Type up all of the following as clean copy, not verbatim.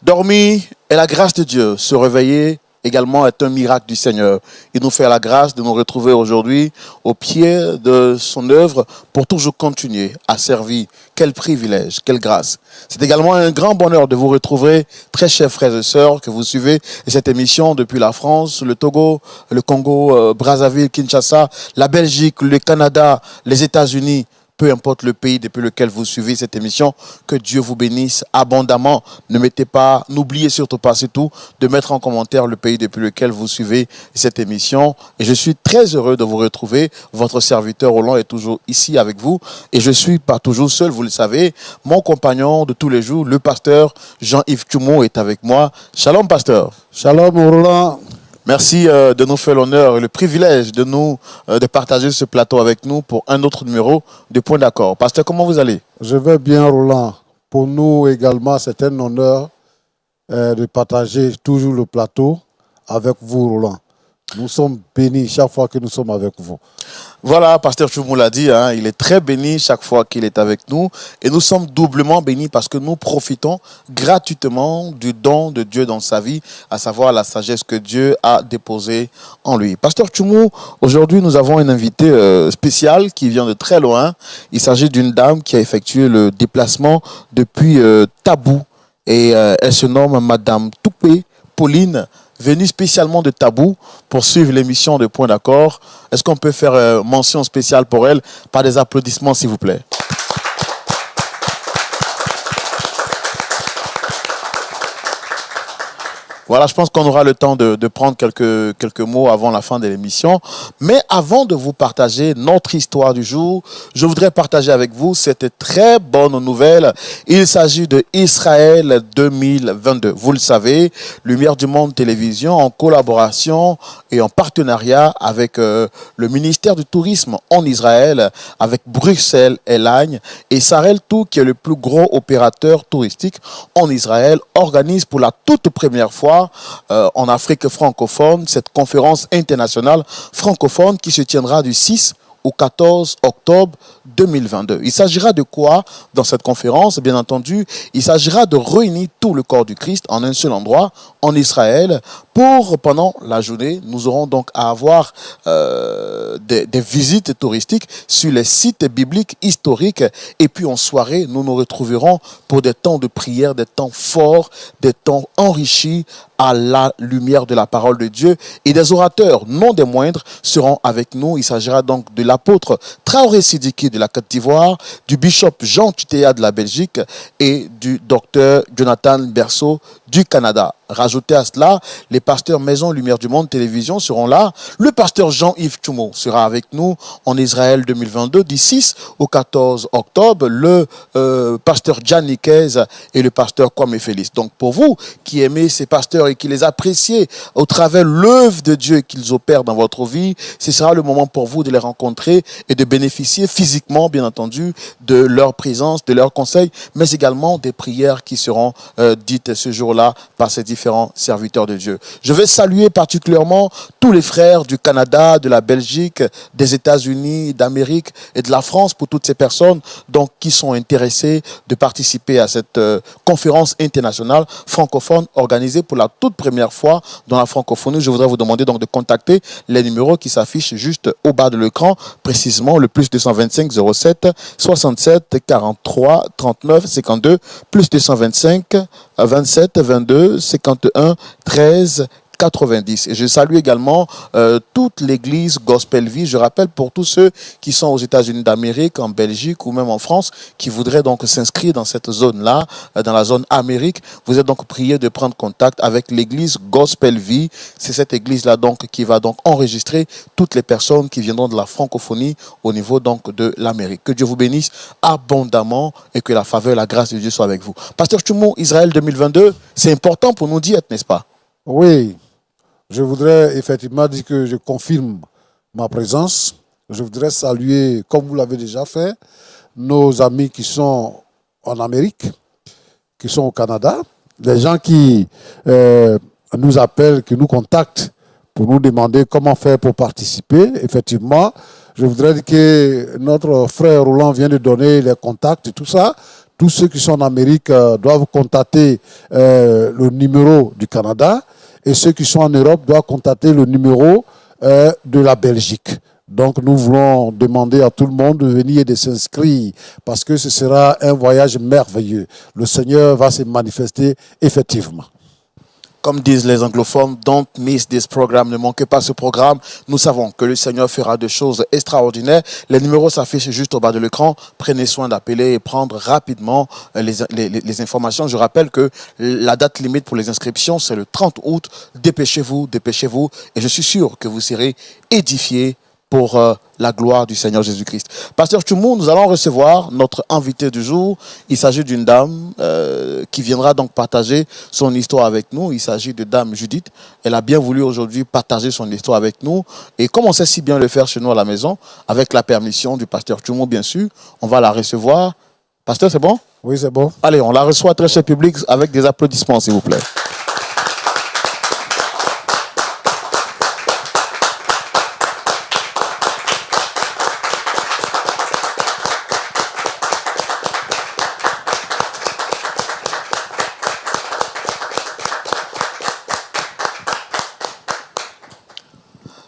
Dormir est la grâce de Dieu. Se réveiller également est un miracle du Seigneur. Il nous fait la grâce de nous retrouver aujourd'hui au pied de son œuvre pour toujours continuer à servir. Quel privilège, quelle grâce. C'est également un grand bonheur de vous retrouver, très chers frères et sœurs, que vous suivez cette émission depuis la France, le Togo, le Congo, Brazzaville, Kinshasa, la Belgique, le Canada, les États-Unis. Peu importe le pays depuis lequel vous suivez cette émission, que Dieu vous bénisse abondamment. N'oubliez surtout pas, c'est tout, de mettre en commentaire le pays depuis lequel vous suivez cette émission. Et je suis très heureux de vous retrouver. Votre serviteur Roland est toujours ici avec vous. Et je suis pas toujours seul, vous le savez. Mon compagnon de tous les jours, le pasteur Jean-Yves Tchoumo est avec moi. Shalom, pasteur. Shalom, Roland. Merci de nous faire l'honneur et le privilège de partager ce plateau avec nous pour un autre numéro de Point d'accord. Pasteur, comment vous allez? Je vais bien, Roland. Pour nous également, c'est un honneur de partager toujours le plateau avec vous, Roland. Nous sommes bénis chaque fois que nous sommes avec vous. Voilà, pasteur Tchoumou l'a dit, il est très béni chaque fois qu'il est avec nous. Et nous sommes doublement bénis parce que nous profitons gratuitement du don de Dieu dans sa vie, à savoir la sagesse que Dieu a déposée en lui. Pasteur Tchoumou, aujourd'hui nous avons un invité spécial qui vient de très loin. Il s'agit d'une dame qui a effectué le déplacement depuis Tabou. Et elle se nomme Madame Toupé Pauline, venue spécialement de Tabou pour suivre l'émission de Point d'accord. Est-ce qu'on peut faire mention spéciale pour elle par des applaudissements, s'il vous plaît? Voilà, je pense qu'on aura le temps de prendre quelques mots avant la fin de l'émission. Mais avant de vous partager notre histoire du jour, je voudrais partager avec vous cette très bonne nouvelle. Il s'agit de Israël 2022. Vous le savez, Lumière du Monde Télévision, en collaboration et en partenariat avec le ministère du Tourisme en Israël, avec Bruxelles Airlines et Sarel Tour, qui est le plus gros opérateur touristique en Israël, organise pour la toute première fois en Afrique francophone cette conférence internationale francophone qui se tiendra du 6 au 14 octobre 2022. Il s'agira de quoi dans cette conférence? Bien entendu, il s'agira de réunir tout le corps du Christ en un seul endroit, en Israël, pour, pendant la journée, nous aurons donc à avoir des visites touristiques sur les sites bibliques historiques. Et puis en soirée, nous nous retrouverons pour des temps de prière, des temps forts, des temps enrichis à la lumière de la parole de Dieu. Et des orateurs, non des moindres, seront avec nous. Il s'agira donc de l'apôtre Traoré Sidiki de la Côte d'Ivoire, du bishop Jean Tutéa de la Belgique et du docteur Jonathan Berceau du Canada. Rajoutez à cela, les pasteurs Maison Lumière du Monde Télévision seront là. Le pasteur Jean-Yves Tchoumo sera avec nous en Israël 2022 du 6 au 14 octobre. Le pasteur Jan Nikez et le pasteur Kwame Félix. Donc pour vous qui aimez ces pasteurs et qui les appréciez au travers l'œuvre de Dieu qu'ils opèrent dans votre vie, ce sera le moment pour vous de les rencontrer et de bénéficier physiquement, bien entendu, de leur présence, de leurs conseils, mais également des prières qui seront dites ce jour-là par ces différents serviteurs de Dieu. Je vais saluer particulièrement tous les frères du Canada, de la Belgique, des États-Unis, d'Amérique et de la France pour toutes ces personnes donc, qui sont intéressées de participer à cette conférence internationale francophone organisée pour la toute première fois dans la francophonie. Je voudrais vous demander donc de contacter les numéros qui s'affichent juste au bas de l'écran, précisément le plus 225 07 67 43 39 52, plus 225 27 22 51 13 90. Et je salue également toute l'église Gospel Vie. Je rappelle pour tous ceux qui sont aux États-Unis d'Amérique, en Belgique ou même en France, qui voudraient donc s'inscrire dans cette zone-là, dans la zone Amérique, vous êtes donc priés de prendre contact avec l'église Gospel Vie. C'est cette église-là donc qui va donc enregistrer toutes les personnes qui viendront de la francophonie au niveau donc de l'Amérique. Que Dieu vous bénisse abondamment et que la faveur, la grâce de Dieu soit avec vous. Pasteur Tchoumo, Israël 2022, c'est important pour nous d'y être, n'est-ce pas? Oui. Je voudrais effectivement dire que je confirme ma présence. Je voudrais saluer, comme vous l'avez déjà fait, nos amis qui sont en Amérique, qui sont au Canada, les gens qui nous appellent, qui nous contactent pour nous demander comment faire pour participer. Effectivement, je voudrais dire que notre frère Roland vient de donner les contacts et tout ça. Tous ceux qui sont en Amérique doivent contacter le numéro du Canada et ceux qui sont en Europe doivent contacter le numéro de la Belgique. Donc nous voulons demander à tout le monde de venir et de s'inscrire parce que ce sera un voyage merveilleux. Le Seigneur va se manifester effectivement. Comme disent les anglophones, don't miss this program. Ne manquez pas ce programme. Nous savons que le Seigneur fera des choses extraordinaires. Les numéros s'affichent juste au bas de l'écran. Prenez soin d'appeler et prendre rapidement les informations. Je rappelle que la date limite pour les inscriptions, c'est le 30 août. Dépêchez-vous, dépêchez-vous. Et je suis sûr que vous serez édifiés pour la gloire du Seigneur Jésus-Christ. Pasteur Tchoumou, nous allons recevoir notre invité du jour. Il s'agit d'une dame qui viendra donc partager son histoire avec nous. Il s'agit de Dame Judith. Elle a bien voulu aujourd'hui partager son histoire avec nous. Et comme on sait si bien le faire chez nous à la maison, avec la permission du pasteur Tchoumou, bien sûr, on va la recevoir. Pasteur, c'est bon? Oui, c'est bon. Allez, on la reçoit très cher public avec des applaudissements, s'il vous plaît.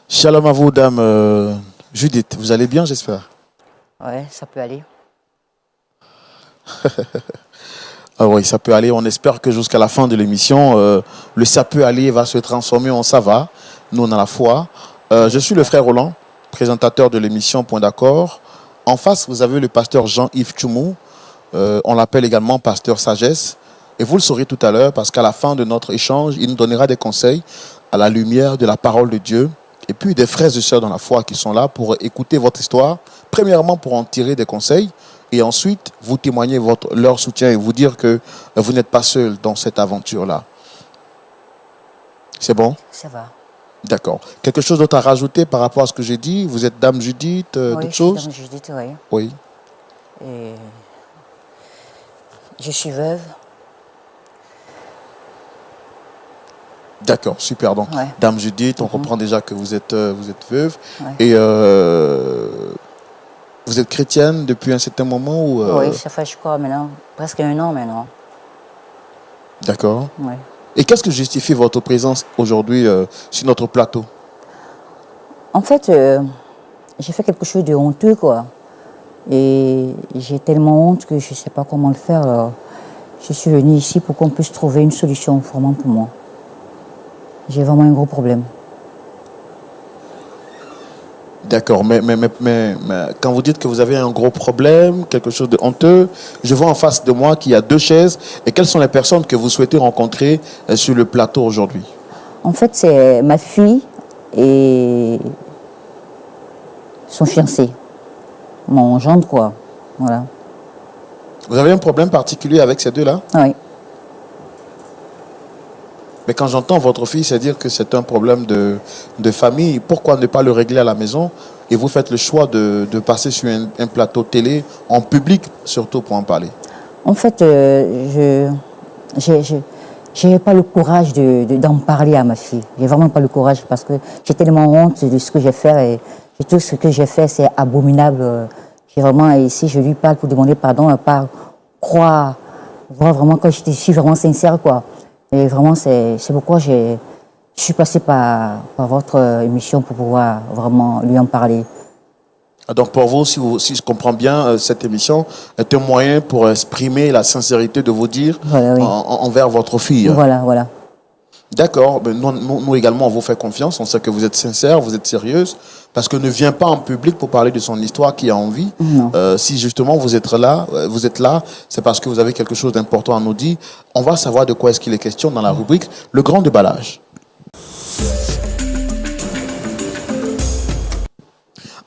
Shalom à vous, Dame Judith. Vous allez bien, j'espère? Ouais, ça peut aller. Ah oui, ça peut aller. On espère que jusqu'à la fin de l'émission, le ça peut aller va se transformer en ça va. Nous, on a la foi. Je suis le frère Roland, présentateur de l'émission Point d'accord. En face, vous avez le pasteur Jean-Yves Tchoumou. On l'appelle également pasteur Sagesse. Et vous le saurez tout à l'heure parce qu'à la fin de notre échange, il nous donnera des conseils à la lumière de la parole de Dieu. Et puis des frères et sœurs dans la foi qui sont là pour écouter votre histoire. Premièrement, pour en tirer des conseils. Et ensuite, vous témoigner leur soutien et vous dire que vous n'êtes pas seul dans cette aventure-là. C'est bon? Ça va. D'accord. Quelque chose d'autre à rajouter par rapport à ce que j'ai dit? Vous êtes Dame Judith, Oui, d'autres choses? Dame Judith, oui. Oui. Et je suis veuve. D'accord, super. Donc, Ouais. Dame Judith, on comprend déjà que vous êtes veuve. Ouais. Et vous êtes chrétienne depuis un certain moment ou Oui, ça fait, je crois, maintenant, presque 1 an maintenant. D'accord. Ouais. Et qu'est-ce que justifie votre présence aujourd'hui sur notre plateau? En fait, j'ai fait quelque chose de honteux, quoi. Et j'ai tellement honte que je ne sais pas comment le faire. Alors, je suis venue ici pour qu'on puisse trouver une solution vraiment pour moi. J'ai vraiment un gros problème. D'accord, mais quand vous dites que vous avez un gros problème, quelque chose de honteux, je vois en face de moi qu'il y a 2 chaises. Et quelles sont les personnes que vous souhaitez rencontrer sur le plateau aujourd'hui? En fait, c'est ma fille et son fiancé. Mon gendre, quoi. Voilà. Vous avez un problème particulier avec ces deux-là? Oui. Mais quand j'entends votre fille, c'est dire que c'est un problème de famille. Pourquoi ne pas le régler à la maison? Et vous faites le choix de passer sur un plateau télé, en public surtout, pour en parler. En fait, je n'ai pas le courage d'en parler à ma fille. J'ai vraiment pas le courage parce que j'ai tellement honte de ce que j'ai fait et tout ce que j'ai fait, c'est abominable. J'ai vraiment, ici, je lui parle pour demander pardon, à part croire, voir vraiment que je suis vraiment sincère, quoi. Et vraiment, c'est pourquoi je suis passée par votre émission pour pouvoir vraiment lui en parler. Donc pour vous, si je comprends bien, cette émission est un moyen pour exprimer la sincérité de vos dires Voilà, oui. envers votre fille. Voilà, voilà. D'accord, nous également on vous fait confiance, on sait que vous êtes sincère, vous êtes sérieuse, parce que ne vient pas en public pour parler de son histoire qui a envie. Non. Si justement vous êtes là, c'est parce que vous avez quelque chose d'important à nous dire. On va savoir de quoi est-ce qu'il est question dans la rubrique Le Grand Déballage.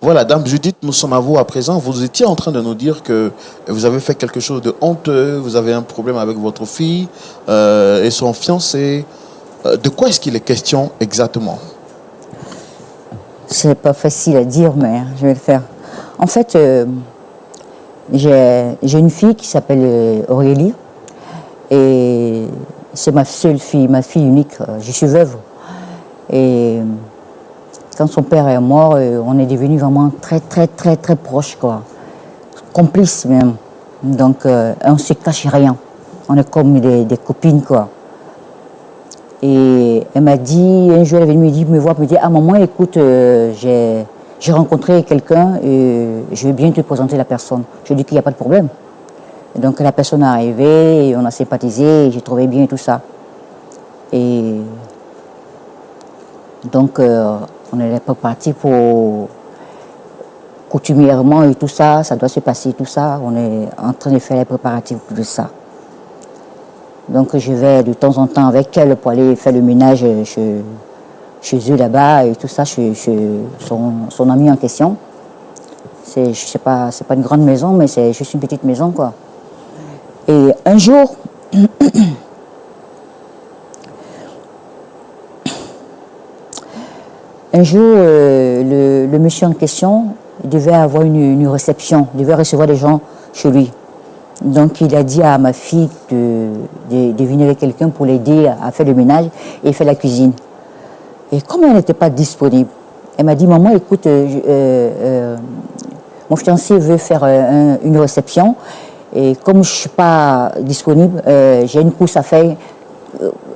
Voilà, Dame Judith, nous sommes à vous à présent. Vous étiez en train de nous dire que vous avez fait quelque chose de honteux, vous avez un problème avec votre fille et son fiancé. De quoi est-ce qu'il est question exactement? C'est pas facile à dire, mais je vais le faire. En fait, j'ai une fille qui s'appelle Aurélie. Et c'est ma seule fille, ma fille unique. Je suis veuve. Et quand son père est mort, on est devenus vraiment très, très, très, très proches, quoi. Complices même. Donc, on ne se cache rien. On est comme des copines, quoi. Et elle m'a dit, un jour, elle est venue me voir, me dire, ah maman, écoute, j'ai rencontré quelqu'un et je vais bien te présenter la personne. Je lui ai dit qu'il n'y a pas de problème. Et donc la personne est arrivée, et on a sympathisé, et j'ai trouvé bien tout ça. Et donc, on est pas parti pour coutumièrement et tout ça, ça doit se passer tout ça. On est en train de faire les préparatifs de ça. Donc je vais de temps en temps avec elle pour aller faire le ménage chez eux là-bas et tout ça, chez son ami en question. C'est pas une grande maison, mais c'est juste une petite maison, quoi. Et un jour, le monsieur en question devait avoir une réception, il devait recevoir des gens chez lui. Donc il a dit à ma fille de venir avec quelqu'un pour l'aider à faire le ménage et faire la cuisine. Et comme elle n'était pas disponible, elle m'a dit, maman, écoute, mon fiancé veut faire une réception et comme je ne suis pas disponible, j'ai une course à faire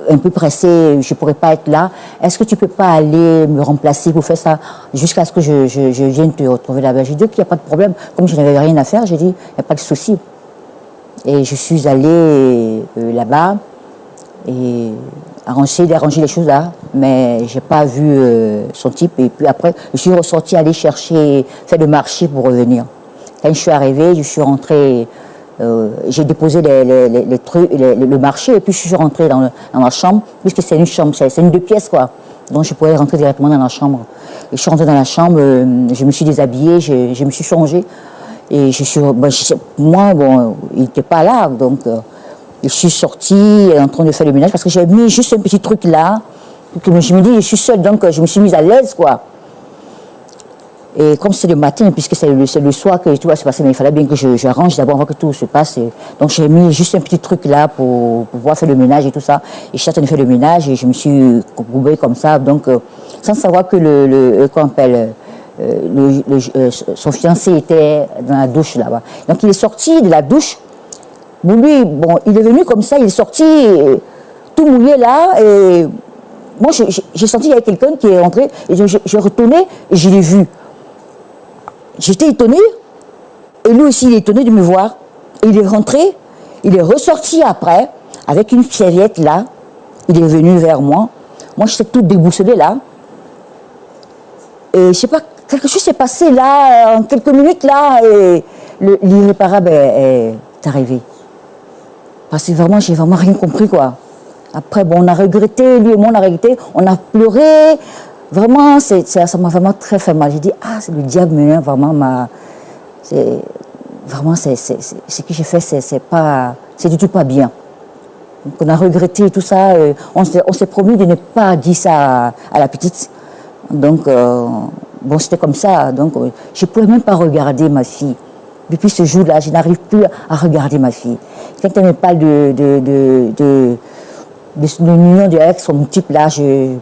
un peu pressée, je ne pourrais pas être là. Est-ce que tu ne peux pas aller me remplacer pour faire ça jusqu'à ce que je vienne te retrouver là-bas? J'ai dit qu'il n'y a pas de problème. Comme je n'avais rien à faire, j'ai dit, il n'y a pas de souci. Et je suis allée là-bas et d'arranger les choses là, mais je n'ai pas vu son type. Et puis après, je suis ressortie aller chercher, faire le marché pour revenir. Quand je suis arrivée, je suis rentrée, j'ai déposé les trucs, le marché, et puis je suis rentrée dans la chambre, puisque c'est une chambre, c'est une 2 pièces, quoi. Donc je pouvais rentrer directement dans la chambre. Et je suis rentrée dans la chambre, je me suis déshabillée, je me suis changée. Et moi, il n'était pas là, donc je suis sortie en train de faire le ménage parce que j'ai mis juste un petit truc là. Je me dis, je suis seule, donc je me suis mise à l'aise, quoi. Et comme c'est le matin, puisque c'est le soir que tout va se passer, mais il fallait bien que j'arrange d'abord avant que tout se passe. Donc j'ai mis juste un petit truc là pour pouvoir faire le ménage et tout ça. Et je suis en train de faire le ménage et je me suis courbée comme ça, donc sans savoir que son fiancé était dans la douche là-bas. Donc il est sorti de la douche. Bon, lui, il est venu comme ça, il est sorti tout mouillé là. Et moi, j'ai senti qu'il y avait quelqu'un qui est rentré. Et j'ai retourné et je l'ai vu. J'étais étonnée. Et lui aussi, il est étonné de me voir. Et il est rentré, il est ressorti après, avec une serviette là. Il est venu vers moi. Moi, j'étais toute déboussolée là. Et je sais pas, quelque chose s'est passé là, en quelques minutes là, et l'irréparable est arrivé. Parce que vraiment, j'ai vraiment rien compris, quoi. Après, on a regretté, lui et moi, on a regretté, on a pleuré. Vraiment, ça m'a vraiment très fait mal. J'ai dit, c'est le diable, mais vraiment, vraiment, ce que j'ai fait, c'est du tout pas bien. Donc, on a regretté tout ça. On s'est promis de ne pas dire ça à la petite. Donc, c'était comme ça. Donc, je ne pouvais même pas regarder ma fille. Depuis ce jour-là, je n'arrive plus à regarder ma fille. Quand elle me parle de l'union avec son type là, je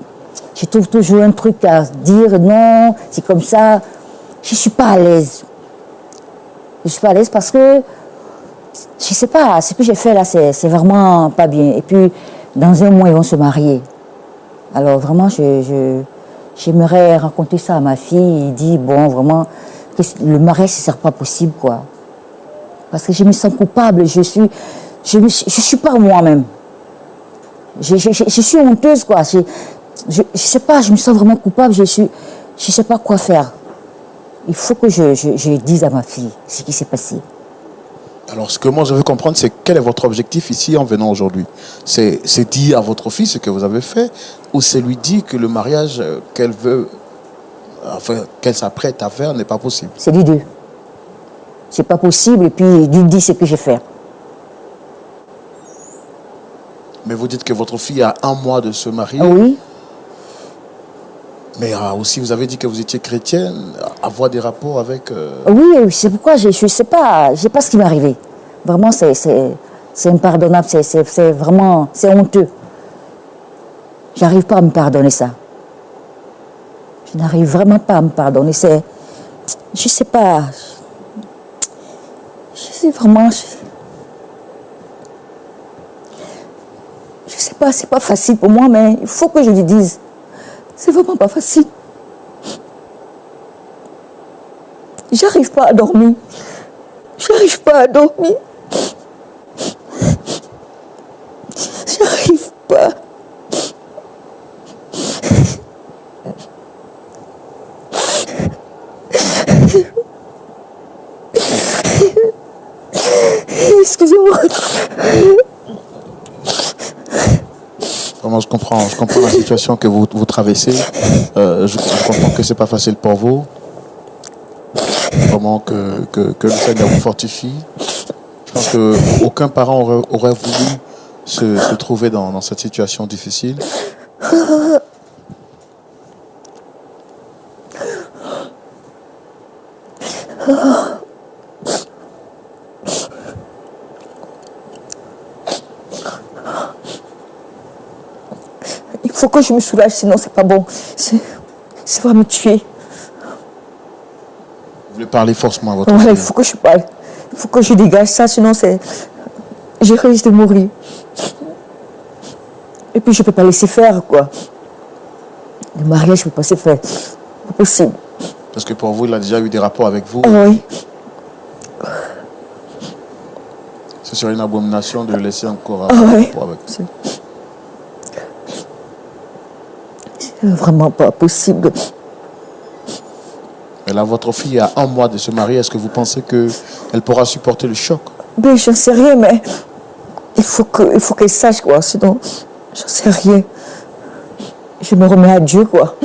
trouve toujours un truc à dire. Non, c'est comme ça. Je ne suis pas à l'aise. Je ne suis pas à l'aise parce que, je ne sais pas, ce que j'ai fait là, c'est vraiment pas bien. Et puis, dans 1 mois, ils vont se marier. Alors, vraiment, j'aimerais raconter ça à ma fille. Il dit, vraiment, que le mariage, ce ne sera pas possible, quoi. Parce que je me sens coupable. Je suis pas moi-même. Je suis honteuse, quoi. Je sais pas, je me sens vraiment coupable. Je sais pas quoi faire. Il faut que je dise à ma fille ce qui s'est passé. Alors, ce que moi je veux comprendre, c'est quel est votre objectif ici en venant aujourd'hui? C'est dire à votre fille ce que vous avez fait, ou c'est lui dire que le mariage qu'elle veut, qu'elle s'apprête à faire n'est pas possible? C'est les deux. C'est pas possible, et puis il dit ce que j'ai fait. Mais vous dites que votre fille a 1 mois de se marier. Oui. Mais aussi, vous avez dit que vous étiez chrétienne, avoir des rapports avec... Oui, c'est pourquoi je ne sais pas ce qui m'est arrivé. Vraiment, C'est impardonnable, c'est vraiment, c'est honteux. J'arrive pas à me pardonner ça. Je n'arrive vraiment pas à me pardonner. Je sais pas. Je sais vraiment. Je sais pas, c'est pas facile pour moi, mais il faut que je lui dise. C'est vraiment pas facile. J'arrive pas à dormir. J'arrive pas à dormir. J'arrive pas. Excusez-moi. Vraiment, je comprends la situation que vous traversez. Je comprends que c'est pas facile pour vous. Vraiment que le Seigneur vous fortifie. Je pense qu'aucun parent aurait voulu se trouver dans cette situation difficile. Il faut que je me soulage, sinon c'est pas bon. Ça va me tuer. Vous voulez parler forcément à votre Voilà, fille. il faut que je parle. Il faut que je dégage ça, sinon je risque de mourir. Et puis je peux pas laisser faire, quoi. Le mariage, je peux pas laisser faire. Pas possible. Parce que pour vous, il a déjà eu des rapports avec vous. Ah oui. Ce serait une abomination de le laisser encore Ah avoir des ouais. rapports avec vous. C'est vraiment pas possible. Mais là, votre fille a 1 mois de se marier. Est-ce que vous pensez qu'elle pourra supporter le choc? Ben, j'en sais rien, mais il faut qu'elle sache, quoi. Sinon, j'en sais rien. Je me remets à Dieu, quoi.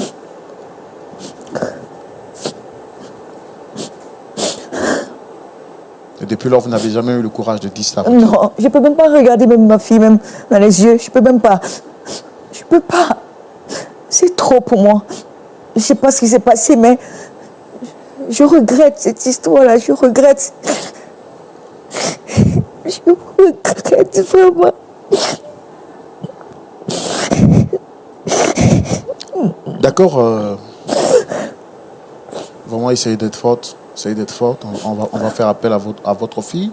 Et depuis lors, vous n'avez jamais eu le courage de dire ça. Non, je peux même pas regarder même ma fille, même dans les yeux. Je peux même pas. Je peux pas. C'est trop pour moi. Je sais pas ce qui s'est passé, mais je regrette cette histoire-là. Je regrette. Je regrette vraiment. D'accord. Vraiment, essayez d'être forte. Essayez d'être forte. On va faire appel à votre fille.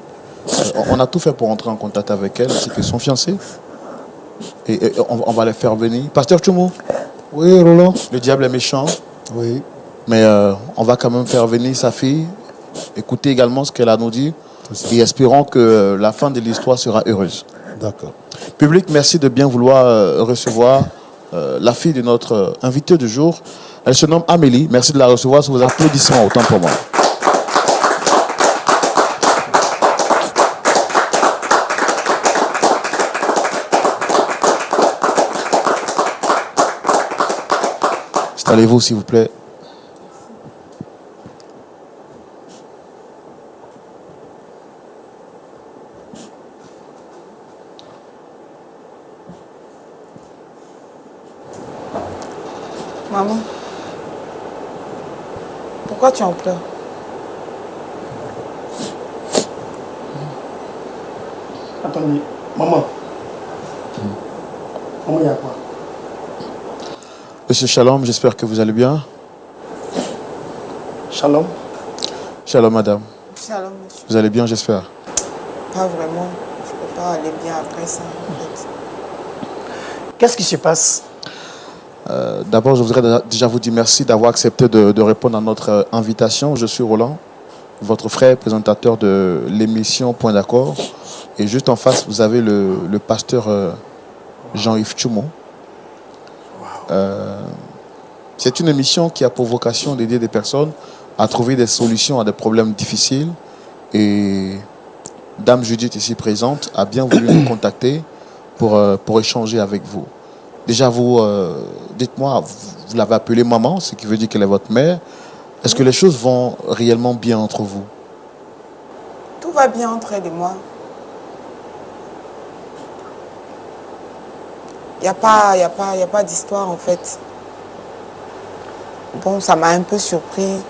On a tout fait pour entrer en contact avec elle, ainsi que son fiancé. Et on va les faire venir. Pasteur Tchoumou, Oui, Roland. le diable est méchant, Oui. mais on va quand même faire venir sa fille. Écoutez également ce qu'elle a à nous dire. Et espérons que la fin de l'histoire sera heureuse. D'accord. Public, merci de bien vouloir recevoir la fille de notre invité du jour. Elle se nomme Amélie. Merci de la recevoir sous vos applaudissements, autant pour moi. Installez-vous, s'il vous plaît. Maman, pourquoi tu en pleures? Attendez, maman. Maman, il y a quoi? Monsieur Shalom, j'espère que vous allez bien. Shalom. Shalom, madame. Shalom, monsieur. Vous allez bien, j'espère. Pas vraiment. Je peux pas aller bien après ça, en fait. Qu'est-ce qui se passe? D'abord, je voudrais déjà vous dire merci d'avoir accepté de répondre à notre invitation. Je suis Roland, votre frère, présentateur de l'émission Point d'accord. Et juste en face, vous avez le pasteur Jean-Yves Tchoumou. C'est une émission qui a pour vocation d'aider des personnes à trouver des solutions à des problèmes difficiles. Et Dame Judith, ici présente, a bien voulu nous contacter pour échanger avec vous. Déjà, vous, dites-moi, vous l'avez appelée maman, ce qui veut dire qu'elle est votre mère. Est-ce que les choses vont réellement bien entre vous? Tout va bien entre elle et moi. Il n'y a pas d'histoire, en fait. Bon, ça m'a un peu surpris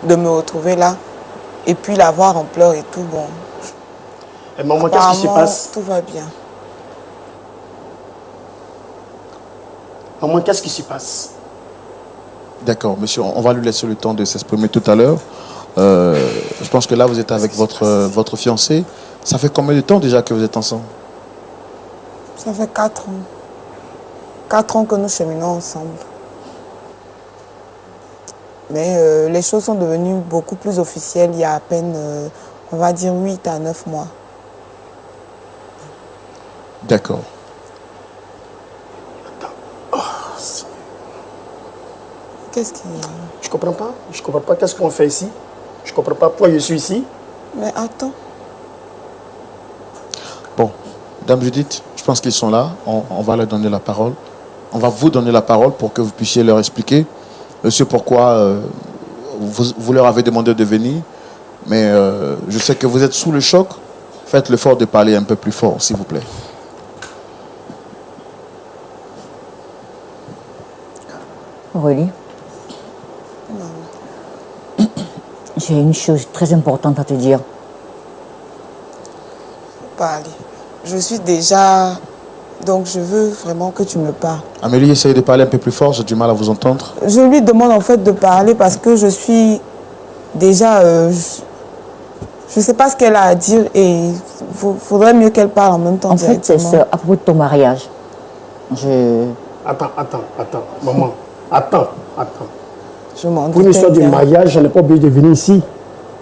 de me retrouver là. Et puis la voir en pleurs et tout, bon. Et maman, qu'est-ce qui se Apparemment, passe? tout va bien. Maman, qu'est-ce qui se passe? D'accord, monsieur, on va lui laisser le temps de s'exprimer tout à l'heure. Je pense que là, vous êtes avec votre fiancé. Ça fait combien de temps déjà que vous êtes ensemble? Ça fait 4 ans. 4 ans que nous cheminons ensemble. Mais les choses sont devenues beaucoup plus officielles il y a à peine, on va dire, 8 à 9 mois. D'accord. Qu'est-ce qui... Je comprends pas. Je comprends pas qu'est-ce qu'on fait ici. Je comprends pas pourquoi je suis ici. Mais attends. Bon, Dame Judith, je pense qu'ils sont là. On va leur donner la parole. On va vous donner la parole pour que vous puissiez leur expliquer ce pourquoi vous leur avez demandé de venir. Mais je sais que vous êtes sous le choc. Faites l'effort de parler un peu plus fort, s'il vous plaît. Aurélie, j'ai une chose très importante à te dire. Parler. Je suis déjà... Donc je veux vraiment que tu me parles. Amélie, essayez de parler un peu plus fort. J'ai du mal à vous entendre. Je lui demande en fait de parler parce que je suis déjà... je ne sais pas ce qu'elle a à dire et il faudrait mieux qu'elle parle en même temps En fait, directement. c'est à propos de ton mariage. Attends, maman. Attends. Je m'en Pour une histoire doutais du bien. mariage, je n'ai pas obligé de venir ici.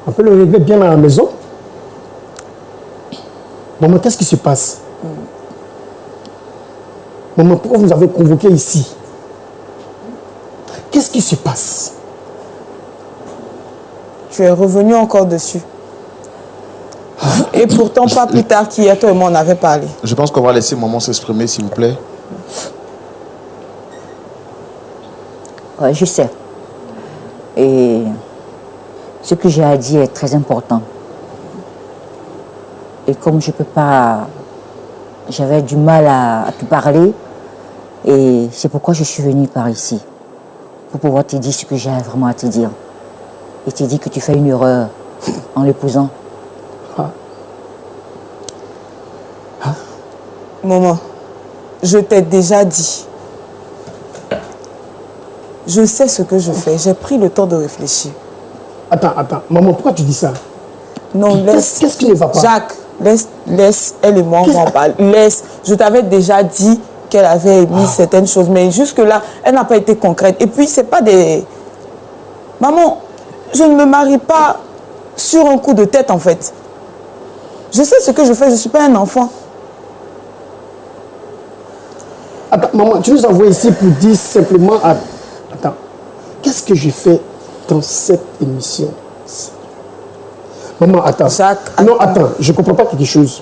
On peut le régler bien à la maison. Maman, qu'est-ce qui se passe? Maman, pourquoi vous nous avez convoqué ici? Qu'est-ce qui se passe? Tu es revenu encore dessus. Et pourtant, pas plus tard qu'hier, toi et moi, on avait parlé. Je pense qu'on va laisser maman s'exprimer, s'il vous plaît. Ouais, je sais. Et ce que j'ai à dire est très important. Et comme je peux pas... J'avais du mal à te parler. Et c'est pourquoi je suis venue par ici. Pour pouvoir te dire ce que j'ai vraiment à te dire. Et te dire que tu fais une erreur en l'épousant. Maman, je t'ai déjà dit. Je sais ce que je fais. J'ai pris le temps de réfléchir. Attends. Maman, pourquoi tu dis ça? Non, laisse. Qu'est-ce qui ne va pas? Jacques, laisse elle et moi, on va en parler. Laisse. Je t'avais déjà dit qu'elle avait émis certaines choses, mais jusque-là, elle n'a pas été concrète. Et puis, c'est pas des... Maman, je ne me marie pas sur un coup de tête, en fait. Je sais ce que je fais, je ne suis pas un enfant. Attends, maman, tu nous envoies ici pour dire simplement... Attends, qu'est-ce que je fais dans cette émission? Maman, attends. Jacques, Non, attends. attends, je ne comprends pas quelque chose.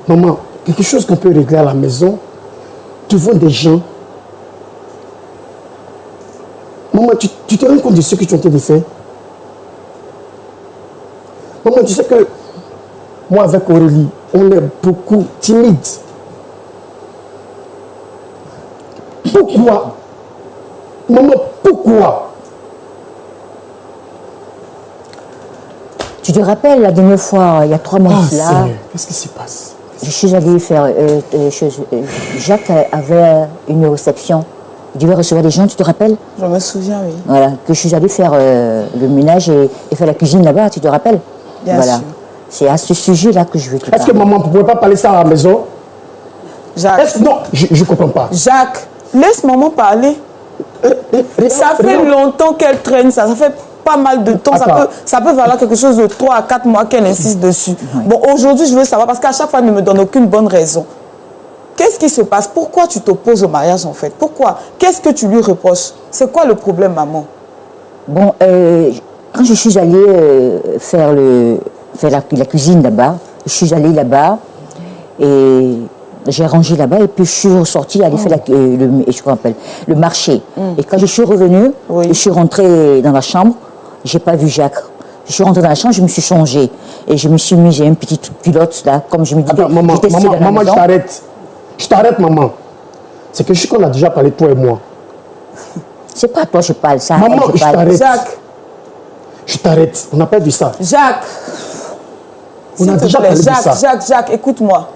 Maman, quelque chose qu'on peut régler à la maison devant des gens. Maman, tu te rends compte de ce que tu es en train de faire? Maman, tu sais que moi avec Aurélie, on est beaucoup timide. Pourquoi? Maman, pourquoi? Tu te rappelles la dernière fois, il y a 3 mois de cela, Seigneur, qu'est-ce qui se passe? je suis allée faire... Jacques avait une réception. Il devait recevoir des gens, tu te rappelles? Je me souviens, oui. Voilà, que je suis allée faire le ménage et faire la cuisine là-bas, tu te rappelles? Bien voilà. sûr. C'est à ce sujet-là que je veux te Est-ce que parler. maman ne pouvait pas parler ça à la maison? Jacques, Non, je ne comprends pas. Jacques, laisse maman parler. Ça fait longtemps qu'elle traîne ça. Ça fait pas mal de temps. Attends. Ça peut valoir quelque chose de 3 à 4 mois qu'elle insiste dessus. Bon, aujourd'hui, je veux savoir parce qu'à chaque fois, elle ne me donne aucune bonne raison. Qu'est-ce qui se passe? Pourquoi tu t'opposes au mariage, en fait? Pourquoi? Qu'est-ce que tu lui reproches? C'est quoi le problème, maman? Bon, quand je suis allée faire la cuisine là-bas, je suis allée là-bas et j'ai rangé là-bas et puis je suis ressortie aller faire le marché. Et quand je suis revenue, Oui. je suis rentrée dans la chambre, j'ai pas vu Jacques. Je suis rentrée dans la chambre, je me suis changée et je me suis mise une petite culotte là, comme je me dis Attends, que maman, j'étais seule à la je maison. t'arrête. Je t'arrête, maman. C'est que je sais qu'on a déjà parlé, toi et moi. C'est pas à toi que je parle, ça. Maman, je je parle. t'arrête. Arrête. Jacques, Je t'arrête. On n'a pas dit ça. Jacques, On a S'il te déjà plaît, parlé de ça. Jacques, écoute-moi.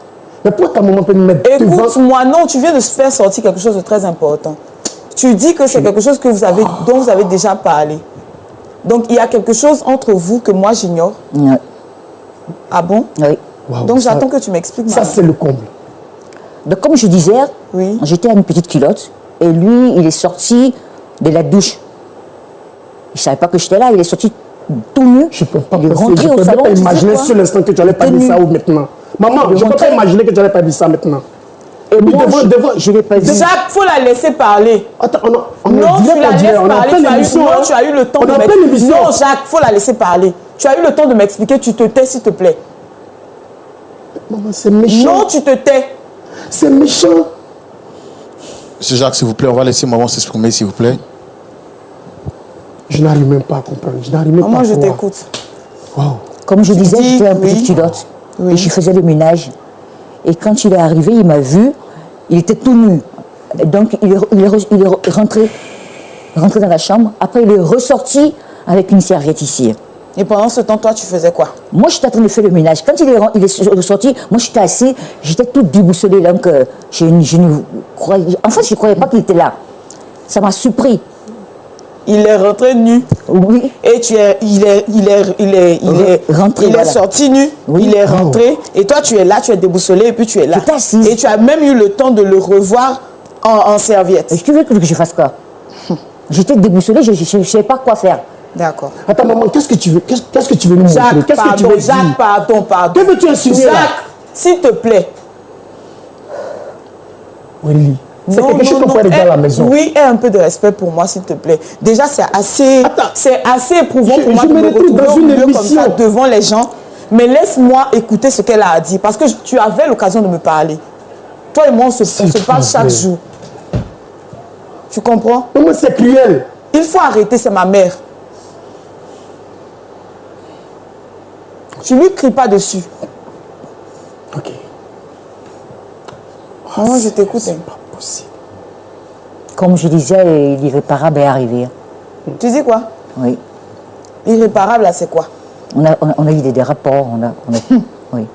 Mais pourquoi ta maman peut me mettre devant? Écoute-moi, non, tu viens de faire sortir quelque chose de très important. Tu dis que c'est quelque chose que dont vous avez déjà parlé. Donc, il y a quelque chose entre vous que moi, j'ignore. Oui. Ah bon? Oui. Waouh, Donc, ça- j'attends que tu m'expliques. Ça, maman. c'est le comble. Donc, comme je disais, Oui. j'étais à une petite culotte et lui, il est sorti de la douche. Il ne savait pas que j'étais là, il est sorti tout nu. Je ne peux pas il est penser, rentré je au peux salon. pas tu sais imaginer quoi? sur l'instant que tu n'allais pas Il était dire ça nu. ou maintenant. Maman, Il est je ne peux pas rentré. imaginer que tu n'allais pas dire ça maintenant. Et Oui, moi, je ne l'ai pas vu. Jacques, il faut la laisser parler. Attends, on Non, est tu la laisses on est en parler. pleine Tu as eu, émission, non, hein. tu as eu le temps On de est en pleine m'expliquer. émission. Non, Jacques, il faut la laisser parler. Tu as eu le temps de m'expliquer. Tu te tais, s'il te plaît. Maman, c'est méchant. Non, tu te tais. C'est méchant. Monsieur Jacques, s'il vous plaît, on va laisser maman s'exprimer, s'il vous plaît. Je n'arrive même pas à comprendre. Je n'arrive même pas Maman, à je croire. t'écoute. Waouh. Comme je disais, dis j'étais en oui. petite culotte. Oui. Et je faisais le ménage. Et quand il est arrivé, il m'a vu. Il était tout nu. Et donc, il est rentré dans la chambre. Après, il est ressorti avec une serviette ici. Et pendant ce temps, toi, tu faisais quoi? Moi, j'étais en train de faire le ménage. Quand il est ressorti, moi, j'étais assise. J'étais toute déboussolée. Donc, je ne croyais... En fait, je ne croyais pas qu'il était là. Ça m'a surpris. Il est rentré nu. Oui. Et il est Rentré, il est voilà. sorti nu, Oui. il est rentré, et toi tu es là, tu es déboussolé, et puis tu es là. J'étais assise. Et tu as même eu le temps de le revoir en serviette. Et tu veux que je fasse quoi? J'étais déboussolée, je ne savais pas quoi faire. D'accord. Attends, maman, qu'est-ce que tu veux? Qu'est-ce que tu veux nous montrer? Jacques, Qu'est-ce que tu pardon, veux Jacques, dire? pardon. Que veux-tu insinuer là? Jacques, s'il te plaît. Oui. C'est Non, quelque chose non, qu'on peut régler à la maison. Oui, aie un peu de respect pour moi, s'il te plaît. Déjà, c'est assez éprouvant Je- pour moi je de me me retrouve retrouver dans au une milieu comme émission. ça devant les gens. Mais laisse-moi écouter ce qu'elle a à dire. Parce que tu avais l'occasion de me parler. Toi et moi, on se parle chaque plaît. jour. Tu comprends? Maman, c'est cruel. Il faut arrêter, c'est ma mère. Tu lui cries pas dessus. Ok. Maman, je t'écoute. C'est pas possible. Comme je disais, l'irréparable est arrivé. Tu dis quoi? Oui. L'irréparable, là, c'est quoi? On a eu des rapports. Oui.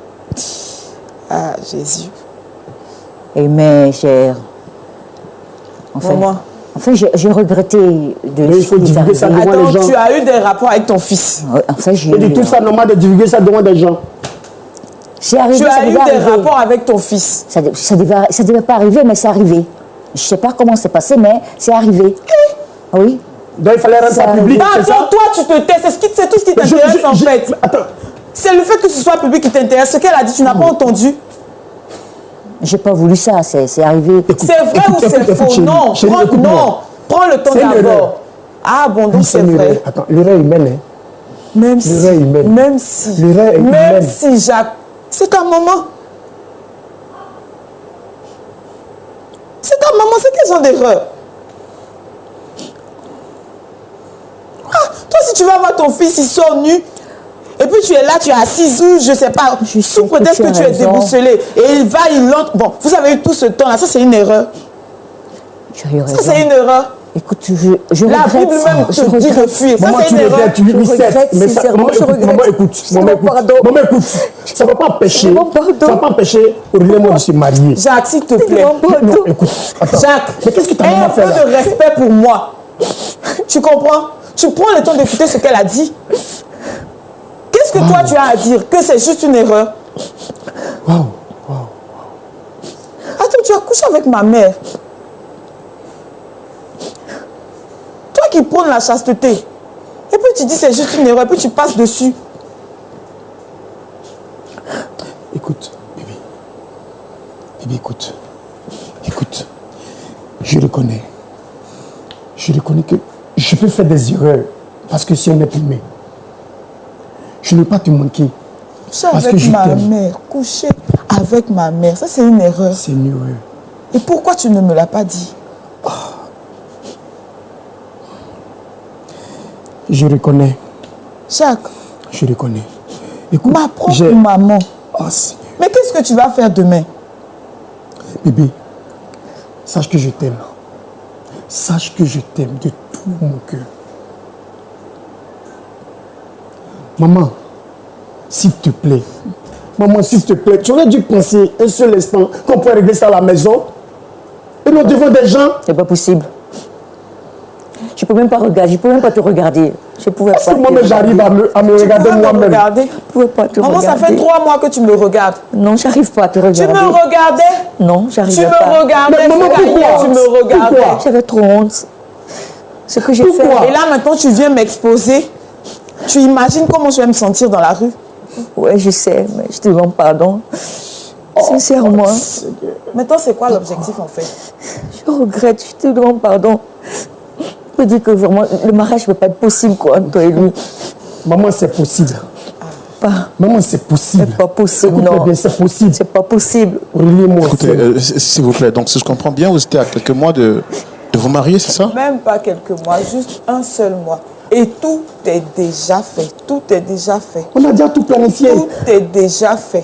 Ah, Jésus. Et mais j'ai... Maman. Enfin, j'ai regretté de Mais il faut ce qui est divulguer ça arrivé. devant les Attends, gens. tu as eu des rapports avec ton fils. Ouais, enfin, j'ai... Et de tout ça, normal de divulguer ça devant des gens. C'est arrivé, Tu ça as eu devait des arriver. rapports avec ton fils. Ça devait pas arriver, mais c'est arrivé. Je sais pas comment c'est passé, mais c'est arrivé. Oui. Donc il fallait rendre ça Ça public, c'est Pardon, ça? toi, tu te tais. C'est tout ce qui t'intéresse en fait. Attends. C'est le fait que ce soit public qui t'intéresse. Ce qu'elle a dit, tu n'as pas entendu. J'ai pas voulu ça, c'est arrivé. C'est vrai ou c'est faux? Non, prends le temps C'est une erreur. d'abord. Ah bon, donc Oui, c'est c'est une vrai. erreur. Attends, l'erreur humaine, hein. Même si, L'erreur humaine. même si, L'erreur est même humaine. si, Jacques, c'est ta maman. C'est ta maman, c'est quel genre d'erreur? Ah, toi, si tu vas voir ton fils, il sort nu, et puis tu es là, tu es assise ou je sais pas, Je sais sous que prétexte tu que as tu es raison. déboussolé, et il va, il entre. Bon, vous avez eu tout ce temps-là, ça c'est une erreur. Tu as eu raison. Ça c'est une erreur. Écoute, je La regrette. Bible même je te dit de regrette. fuir. Ça Maman, c'est tu une erreur. regrets, tu Je 8-7. regrette Mais ça, sincèrement, maman, je écoute, regrette. maman, écoute. Je Maman, demande écoute. pardon. Maman, écoute. Ça ne va pas empêcher. demande pardon. Ça ne va pas empêcher Aurélien et moi de se marier. Jacques, s'il te plaît. demande pardon. Non, écoute. Attends. Jacques, Mais qu'est-ce que ta aie maman un fait peu là? de respect pour moi. Tu comprends? Tu prends le temps d'écouter ce qu'elle a dit. Qu'est-ce que toi tu as à dire? Que c'est juste une erreur? Waouh. Attends, tu as couché avec ma mère. Toi qui prônes la chasteté. Et puis tu dis c'est juste une erreur, puis tu passes dessus. Écoute, bébé. Bébé, écoute. Écoute. Je reconnais. Je reconnais que je peux faire des erreurs parce que si on est humain. Je ne veux pas te manquer. Coucher Parce que avec je ma t'aime. mère. Coucher avec ma mère. Ça, c'est une erreur. C'est une erreur. Et pourquoi tu ne me l'as pas dit? Je reconnais. Jacques, Je reconnais. Écoute, ma propre j'ai- maman. Oh Seigneur. Mais qu'est-ce que tu vas faire demain? Bébé, sache que je t'aime. Sache que je t'aime de tout mon cœur. Maman, s'il te plaît. Maman, s'il te plaît, tu aurais dû penser un seul instant qu'on pourrait régler ça à la maison. Et nous devant des gens. C'est pas possible. Je peux même pas regarder, je peux même pas te regarder. Je pouvais pas. Est-ce que moi-même j'arrive à me regarder moi-même? Regarder. Je pouvais pas te Maman, regarder. ça fait 3 mois que tu me regardes. Non, j'arrive pas à te regarder. Tu me regardais? Non, Tu j'arrivais me pas. regardais? Mais maman, c'est pourquoi? tu me regardais. Pourquoi? J'avais trop honte. Ce que j'ai fait. Pourquoi? Et là, maintenant, tu viens m'exposer. Tu imagines comment je vais me sentir dans la rue? Ouais, je sais, mais je te demande pardon. Sincèrement, Maintenant, c'est quoi l'objectif, en fait? je regrette, je te demande pardon. Je peux dire que vraiment, le mariage ne peut pas être possible, quoi, entre toi et lui. Maman, c'est possible. Pas, Maman, c'est possible. c'est pas possible, Écoute-moi non. bien, c'est possible. C'est pas possible. Aurélie et moi, Écoutez, s'il vous plaît, donc si je comprends bien, vous étiez à quelques mois de vous marier, c'est ça? Même pas quelques mois, juste un seul mois. Et tout est déjà fait. Tout est déjà fait. on a déjà tout planifié. Tout est déjà fait.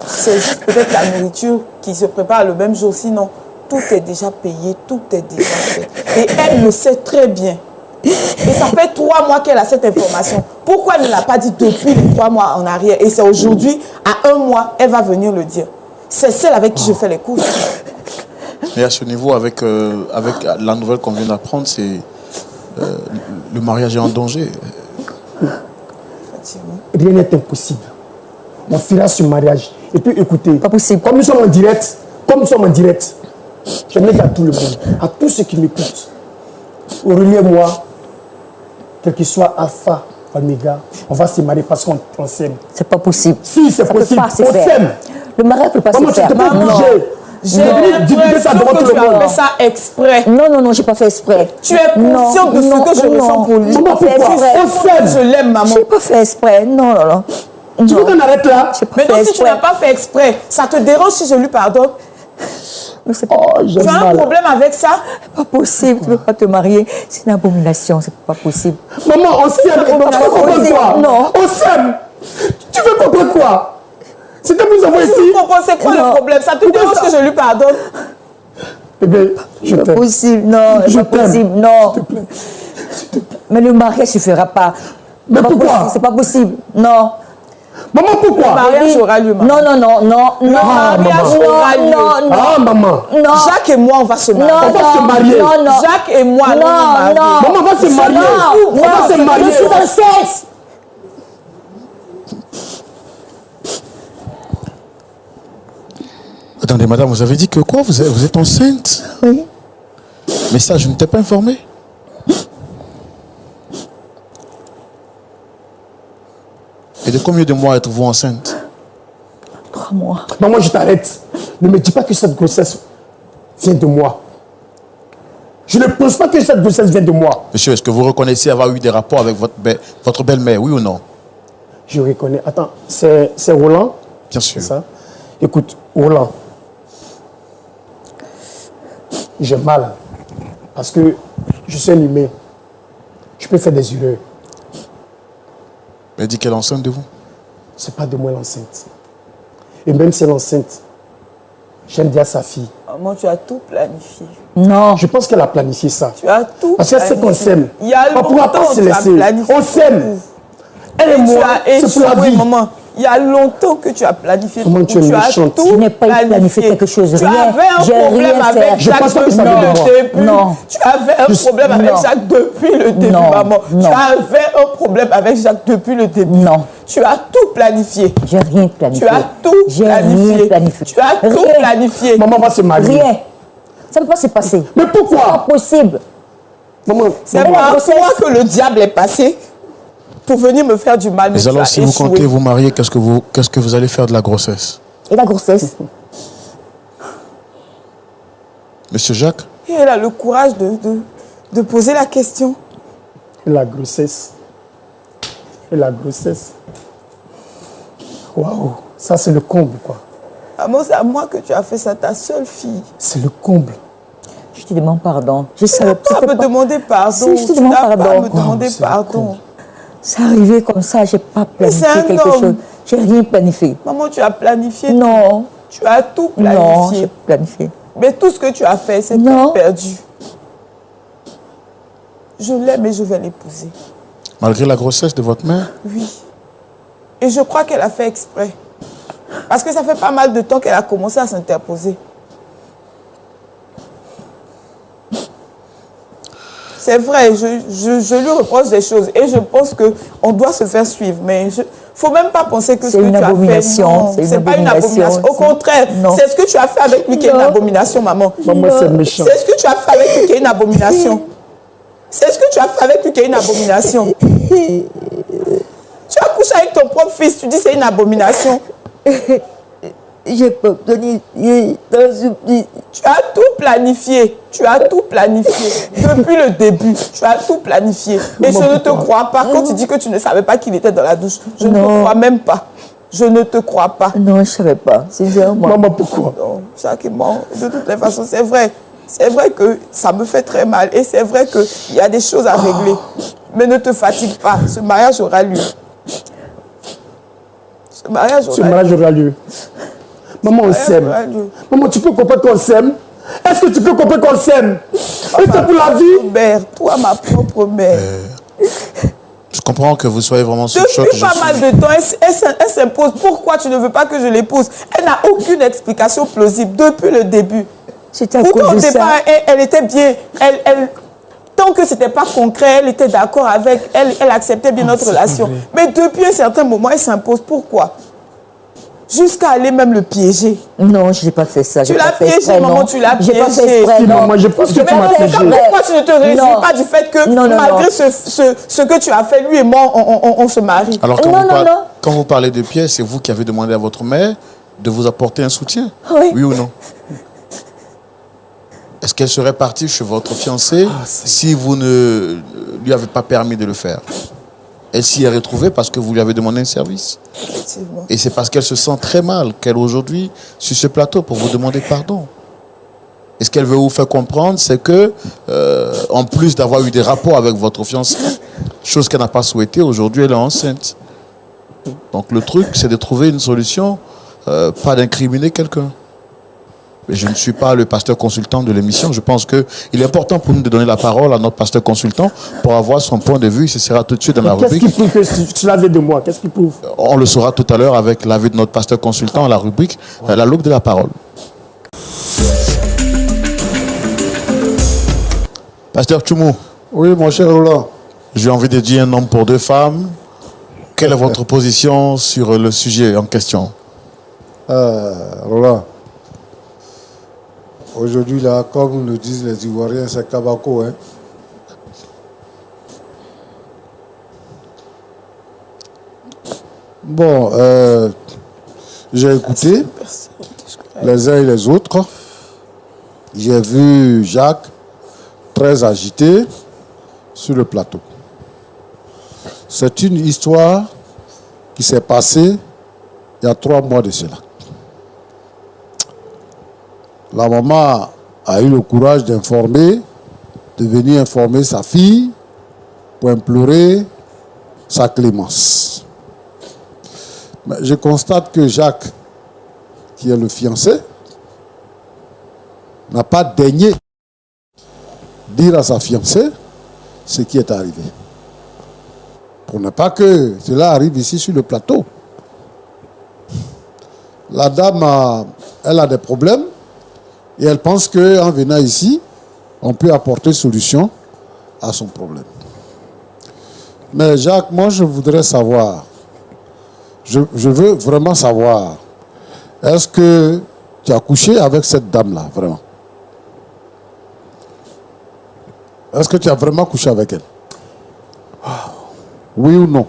C'est juste peut-être la nourriture qui se prépare le même jour. Sinon, tout est déjà payé, tout est déjà fait. Et elle le sait très bien. Et ça fait 3 mois qu'elle a cette information. Pourquoi elle ne l'a pas dit depuis les 3 mois en arrière? Et c'est aujourd'hui, à 1 mois, elle va venir le dire. C'est celle avec qui je fais les courses. Mais à ce niveau, avec la nouvelle qu'on vient d'apprendre, c'est le mariage est en danger. Effectivement. Rien n'est impossible. On fera ce mariage. Et puis écoutez, Pas possible. comme nous sommes en direct, je mets à tout le monde, à tous ceux qui m'écoutent. Aurélie et moi, quel que soit Alpha, Oméga, on va se marier parce qu'on s'aime. C'est pas possible. Si, c'est Ça peut possible. pas se On faire. s'aime. Le mariage ne peut pas Maman, se tu faire. te peux bouger. J'ai Divulguer ça l'impression devant que tout tu le monde. as fait ça exprès. Non, non, non, j'ai pas fait exprès. Tu es consciente de ce que je ressens pour lui. J'ai pas fait Pourquoi? exprès. On s'aime. Je l'aime, maman. J'ai pas fait exprès. Non, non, non. Tu veux Non. qu'on arrête là? J'ai pas Mais fait donc, si tu exprès. n'as pas fait exprès, ça te dérange si je lui pardonne? Mais c'est pas, Oh, j'ai Tu as un mal. problème avec ça? pas possible. Tu ne peux pas te marier. C'est une abomination. C'est pas possible. Maman, on s'aime. Tu veux comprendre quoi? Non. On s'aime. Tu veux comprendre quoi? C'est que nous avons Je ici. comprends, c'est quoi Non. le problème? Ça te Pourquoi dérange ça? que je lui pardonne? Bébé, je C'est pas t'aime. possible. Non, Je c'est pas t'aime. possible. Non. Mais le mariage ne se fera pas. Mais C'est pas pourquoi? possible, c'est pas possible. Non. Maman, pourquoi? Le mariage aura lieu, maman. Non, non, non, non, non. Ah, mariage maman. aura lieu. Non, non, Ah, maman. non. Jacques et moi, on va se marier. Non, On va se marier. Non, non. Jacques et moi, allons nous Non, marier. non. Maman, on va se marier. Non, On va se non, marier. je suis enceinte. Attendez, madame, vous avez dit que quoi? Vous êtes enceinte? Oui. Mais ça, je ne t'ai pas informé. Et de combien de mois êtes-vous enceinte? 3 mois. Maman, je t'arrête. Ne me dis pas que cette grossesse vient de moi. Je ne pense pas que cette grossesse vient de moi. Monsieur, est-ce que vous reconnaissez avoir eu des rapports avec votre belle-mère, oui ou non? Je reconnais. Attends, c'est Roland? Bien sûr. C'est ça? Écoute, Roland, j'ai mal. Parce que je suis un humain. Je peux faire des erreurs. Elle dit qu'elle est enceinte de vous. C'est pas de moi l'enceinte. Et même si elle est enceinte, j'aime bien sa fille. Maman, tu as tout planifié. Non. Je pense qu'elle a planifié ça. Tu as tout Parce qu'elle sait qu'on planifié. s'aime. Il y a On ne pourra pas longtemps se que tu as laisser. planifié On s'aime. Elle et Tu moi, as c'est pour la échoué, vie. maman. Il y a longtemps que tu as planifié. Maman, tu es as méchante. tout Je n'ai pas planifié quelque chose, Tu rien. avais un J'ai problème rien fait. avec Je pense Jacques pas que ça depuis vient de moi. le début. Non. Tu avais un problème avec non. Jacques depuis le début, Non. maman. Non. Tu avais un problème avec Jacques depuis le début. Non. Tu as tout planifié. J'ai rien planifié. Tu as tout J'ai planifié. rien planifié. Tu as tout Rien. planifié. Maman va se marier. Rien. Ça ne peut pas se passer. Mais C'est pas pourquoi? possible. Maman, C'est Mais la par grossesse- toi que le diable est passé pour venir me faire du mal. Mais Mais tu alors, as si vous échoué. comptez vous marier, qu'est-ce que vous allez faire de la grossesse? Et la grossesse? Monsieur Jacques? Et elle a le courage de poser la question. et la grossesse. Et la grossesse. Waouh, ça c'est le comble, quoi. Maman, c'est à moi que tu as fait ça, ta seule fille. C'est le comble. Je te demande pardon. Je Tu n'as savais pas à me demander pardon. Si, je te Tu demande n'as pas à pardon. me demander c'est le pardon. C'est arrivé comme ça, j'ai pas planifié c'est un quelque homme. chose. J'ai rien planifié. Maman, tu as planifié. Non. Tu as tout Non, planifié. j'ai planifié. Mais tout ce que tu as fait, c'est Non. perdu. Je l'aime et je vais l'épouser. Malgré la grossesse de votre mère? Oui. Et je crois qu'elle a fait exprès. Parce que ça fait pas mal de temps qu'elle a commencé à s'interposer. C'est vrai, je lui reproche des choses et je pense qu'on doit se faire suivre. Mais il ne faut même pas penser que ce que tu as fait, c'est pas une abomination. Au contraire, c'est ce que tu as fait avec lui qui est une abomination, maman. Maman, c'est méchant. C'est ce que tu as fait avec lui qui est une abomination. C'est ce que tu as fait avec lui qui est une abomination. Tu as couché avec ton propre fils, tu dis c'est une abomination. J'ai pas planifié dans ce petit... Tu as tout planifié. Tu as tout planifié. Depuis le début, tu as tout planifié. Et je ne te crois pas quand tu dis que tu ne savais pas qu'il était dans la douche. Je ne te crois même pas. Je ne te crois pas. Non, je ne savais pas. Sincèrement. Maman, pourquoi? Non, Jacques est mort. De toutes les façons, c'est vrai. C'est vrai que ça me fait très mal. Et c'est vrai qu'il y a des choses à régler. Mais ne te fatigue pas. Ce mariage aura lieu. Ce mariage aura lieu. Maman, on s'aime. Maman, tu peux comprendre qu'on s'aime? Est-ce que tu peux comprendre qu'on s'aime? Et c'est pour la vie? Mère, toi, ma propre mère. Je comprends que vous soyez vraiment sous le choc. Depuis pas mal de temps, elle s'impose. Pourquoi tu ne veux pas que je l'épouse? Elle n'a aucune explication plausible depuis le début. C'est à cause de ça. Elle était bien. Tant que ce n'était pas concret, elle était d'accord avec. Elle acceptait bien notre relation. Mais depuis un certain moment, elle s'impose. Pourquoi? Jusqu'à aller même le piéger. Non, je n'ai pas fait ça. Tu l'as piégé, maman, tu l'as piégé. J'ai pas fait exprès, non. Moi, je pense que tu m'as piégé. Pourquoi tu ne te réjouis pas du fait que malgré ce que tu as fait, lui et moi, on se marie? Alors, quand vous parlez de pièces, c'est vous qui avez demandé à votre mère de vous apporter un soutien? Oui ou non? Est-ce qu'elle serait partie chez votre fiancé si vous ne lui avez pas permis de le faire? Elle s'y est retrouvée parce que vous lui avez demandé un service. Effectivement. Et c'est parce qu'elle se sent très mal qu'elle aujourd'hui sur ce plateau pour vous demander pardon. Et ce qu'elle veut vous faire comprendre, c'est que, en plus d'avoir eu des rapports avec votre fiancé, chose qu'elle n'a pas souhaité, aujourd'hui elle est enceinte. Donc le truc, c'est de trouver une solution, pas d'incriminer quelqu'un. Mais je ne suis pas le pasteur consultant de l'émission. Je pense qu'il est important pour nous de donner la parole à notre pasteur consultant pour avoir son point de vue. Ce sera tout de suite dans la rubrique. Qu'est-ce qui prouve que tu l'avais de moi? Qu'est-ce qui prouve? On le saura tout à l'heure avec l'avis de notre pasteur consultant à la rubrique La loupe de la parole. Pasteur Tchoumou. Oui, mon cher Roland. J'ai envie de dire un homme pour deux femmes. Quelle est votre position sur le sujet en question? Roland. Aujourd'hui, là, comme le disent les Ivoiriens, c'est Kabako. Hein? Bon, j'ai écouté les uns et les autres. J'ai vu Jacques très agité sur le plateau. C'est une histoire qui s'est passée il y a 3 mois de cela. La maman a eu le courage de venir informer sa fille pour implorer sa clémence. Mais je constate que Jacques, qui est le fiancé, n'a pas daigné dire à sa fiancée ce qui est arrivé. Pour ne pas que cela arrive ici sur le plateau. La dame, elle a des problèmes. Et elle pense qu'en venant ici, on peut apporter solution à son problème. Mais Jacques, moi je voudrais savoir, je veux vraiment savoir, est-ce que tu as couché avec cette dame-là, vraiment? Est-ce que tu as vraiment couché avec elle? Oui ou non?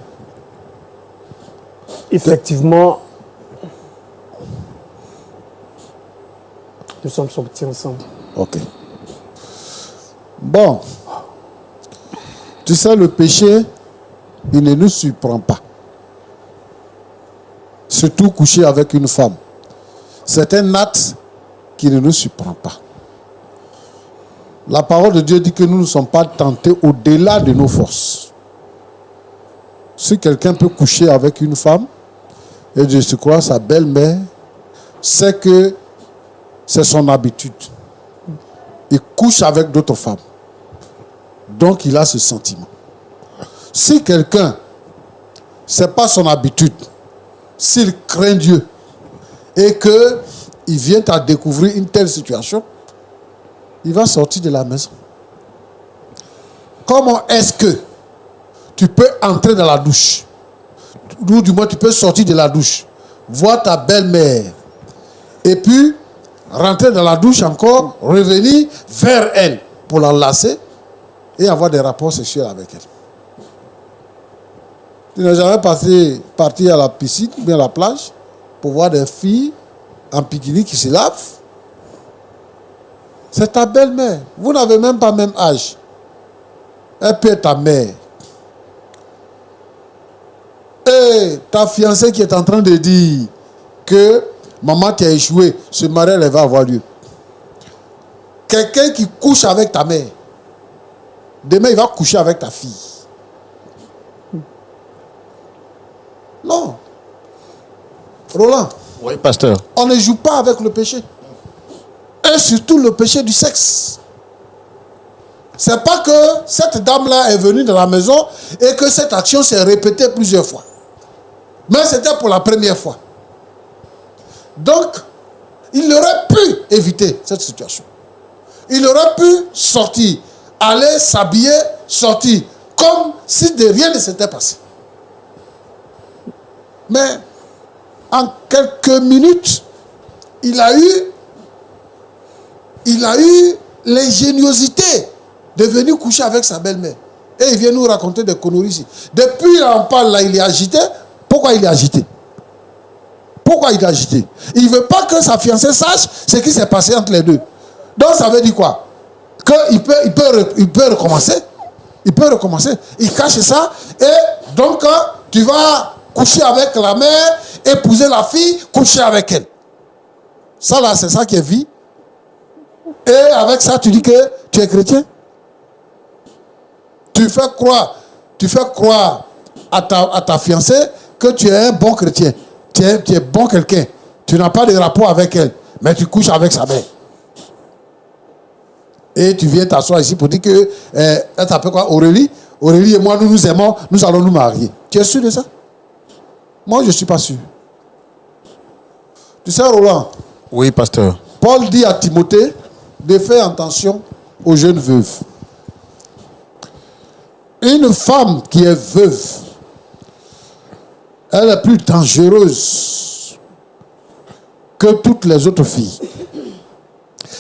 Effectivement, nous sommes sortis ensemble. Ok. Bon. Tu sais, le péché, il ne nous surprend pas. Surtout coucher avec une femme. C'est un acte qui ne nous surprend pas. La parole de Dieu dit que nous ne sommes pas tentés au-delà de nos forces. Si quelqu'un peut coucher avec une femme, et de se croire sa belle-mère, c'est que c'est son habitude. Il couche avec d'autres femmes. Donc il a ce sentiment. Si quelqu'un, ce n'est pas son habitude, s'il craint Dieu et qu'il vient à découvrir une telle situation, il va sortir de la maison. Comment est-ce que tu peux entrer dans la douche, ou du moins tu peux sortir de la douche, voir ta belle-mère, et puis rentrer dans la douche encore, revenir vers elle pour l'enlacer et avoir des rapports sexuels avec elle? Tu n'es jamais parti à la piscine ou bien à la plage pour voir des filles en bikini qui se lavent? C'est ta belle-mère. Vous n'avez même pas le même âge. Elle peut être ta mère. Et ta fiancée qui est en train de dire que maman t'a échoué, ce mariage elle va avoir lieu. Quelqu'un qui couche avec ta mère, demain il va coucher avec ta fille. Non. Roland. Oui, pasteur. On ne joue pas avec le péché. Et surtout le péché du sexe. C'est pas que cette dame-là est venue dans la maison et que cette action s'est répétée plusieurs fois. Mais c'était pour la première fois. Donc, il aurait pu éviter cette situation. Il aurait pu sortir, aller s'habiller, sortir, comme si de rien ne s'était passé. Mais, en quelques minutes, il a eu l'ingéniosité de venir coucher avec sa belle-mère. Et il vient nous raconter des conneries ici. Depuis on parle là, il est agité. Pourquoi il est agité? Pourquoi il est agité? Il ne veut pas que sa fiancée sache ce qui s'est passé entre les deux. Donc ça veut dire quoi? Qu'il peut recommencer. Il peut recommencer. Il cache ça. Et donc tu vas coucher avec la mère, épouser la fille, coucher avec elle. Ça là, c'est ça qui est vie. Et avec ça, tu dis que tu es chrétien. Tu fais croire à ta fiancée que tu es un bon chrétien. Tu es bon quelqu'un. Tu n'as pas de rapport avec elle, mais tu couches avec sa mère. Et tu viens t'asseoir ici pour dire que elle s'appelle quoi? Aurélie. Aurélie et moi, nous nous aimons, nous allons nous marier. Tu es sûr de ça? Moi, je ne suis pas sûr. Tu sais, Roland? Oui, pasteur. Paul dit à Timothée de faire attention aux jeunes veuves. Une femme qui est veuve, elle est plus dangereuse que toutes les autres filles.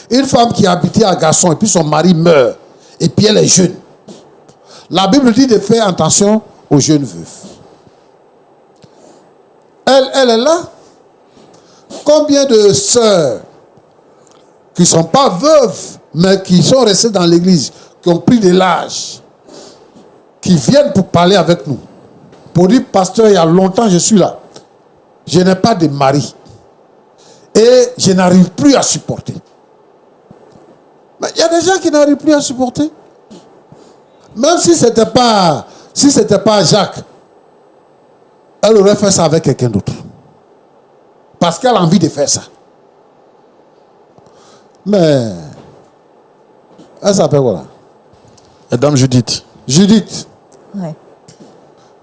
Une femme qui a habité un garçon et puis son mari meurt et puis elle est jeune. La Bible dit de faire attention aux jeunes veuves. Elle est là. Combien de sœurs qui ne sont pas veuves, mais qui sont restées dans l'église, qui ont pris de l'âge, qui viennent pour parler avec nous, pour dire, pasteur, il y a longtemps je suis là. Je n'ai pas de mari. Et je n'arrive plus à supporter. Mais il y a des gens qui n'arrivent plus à supporter. Même si ce n'était pas Jacques, elle aurait fait ça avec quelqu'un d'autre. Parce qu'elle a envie de faire ça. Mais, elle s'appelle voilà. Madame Judith. Judith. Ouais.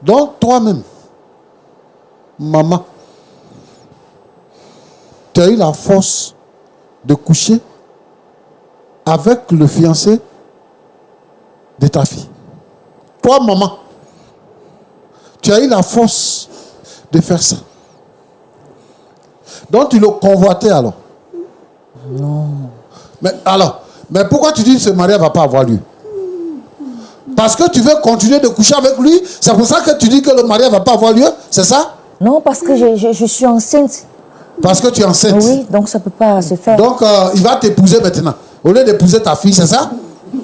Donc, toi-même, maman, tu as eu la force de coucher avec le fiancé de ta fille. Toi, maman, tu as eu la force de faire ça. Donc, tu le convoitais alors? Non. Mais pourquoi tu dis que ce mariage ne va pas avoir lieu? Parce que tu veux continuer de coucher avec lui? C'est pour ça que tu dis que le mariage ne va pas avoir lieu? C'est ça? Non, parce que je suis enceinte. Parce que tu es enceinte? Oui, donc ça ne peut pas se faire. Donc, il va t'épouser maintenant. Au lieu d'épouser ta fille, c'est ça? Je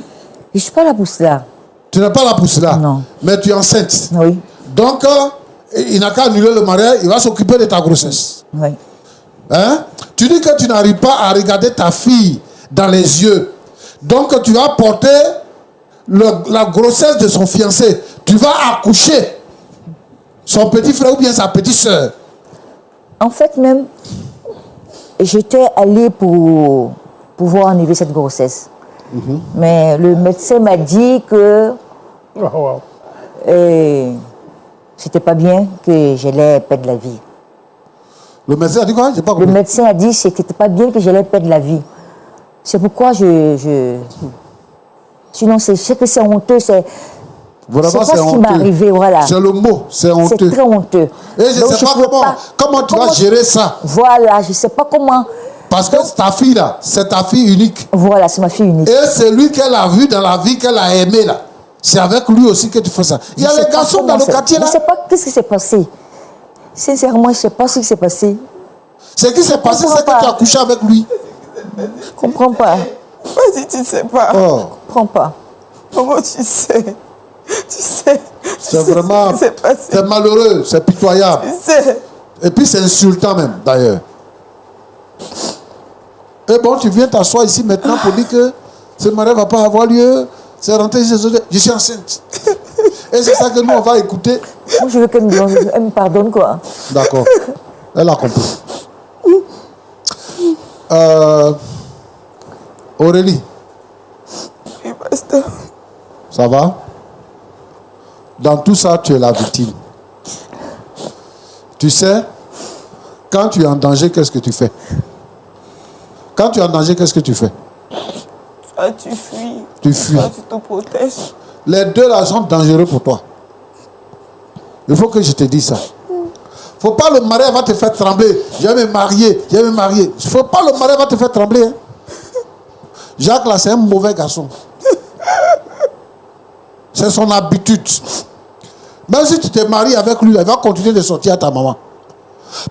ne suis pas là pour cela. Tu n'es pas là pour cela? Non. Mais tu es enceinte? Oui. Donc, il n'a qu'à annuler le mariage, il va s'occuper de ta grossesse. Oui. Hein? Tu dis que tu n'arrives pas à regarder ta fille dans les yeux. Donc, tu vas porter la grossesse de son fiancé. Tu vas accoucher son petit frère ou bien sa petite soeur. En fait, même, j'étais allée pour pouvoir enlever cette grossesse. Mais le médecin m'a dit que c'était pas bien, que j'allais perdre la vie. Le médecin a dit quoi? J'ai pas Le compris. médecin a dit que ce n'était pas bien que j'allais perdre la vie. C'est pourquoi Sinon, je sais que c'est honteux, Vraiment, c'est pas ce qui m'est honteux. arrivé, voilà. C'est le mot, c'est C'est honteux. très honteux. Et je Donc, ne sais pas pouvais comment tu vas gérer ça. Voilà, je ne sais pas comment. Parce que ta fille là, c'est ta fille unique. Voilà, c'est ma fille unique. Et c'est lui qu'elle a vu dans la vie, qu'elle a aimé là. C'est avec lui aussi que tu fais ça. Il y a Je sais les pas garçons comment dans le c'est- quartier Je là. ne sais pas qu'est-ce qui s'est passé. Sincèrement, je ne sais pas ce qui s'est passé. Ce qui s'est passé, comprends c'est que pas. tu as couché avec lui. Je ne comprends pas. Vas-y, tu sais pas. Oh, Je ne comprends pas. Comment tu sais? Tu sais. c'est vraiment. Ce qui s'est passé. C'est malheureux, c'est pitoyable. Tu sais. Et puis c'est insultant même, d'ailleurs. Et bon, tu viens t'asseoir ici maintenant pour dire que ce mariage ne va pas avoir lieu. C'est rentré chez eux. Je suis enceinte. Et c'est ça que nous, on va écouter. Moi, je veux qu'elle me pardonne, quoi. D'accord. Elle a compris. Aurélie, Oui, pasteur. ça va? Dans tout ça, tu es la victime. Tu sais, quand tu es en danger, qu'est-ce que tu fais? Quand tu es en danger, qu'est-ce que tu fais? Soit tu fuis. Tu fuis. Soit tu te protèges. Les deux là sont dangereux pour toi. Il faut que je te dise ça. Faut pas le mariage va te faire trembler. Je vais me marier, je vais me marier. Faut pas le mariage va te faire trembler. Hein. Jacques là, c'est un mauvais garçon. C'est son habitude. Même si tu te maries avec lui, il va continuer de sortir à ta maman.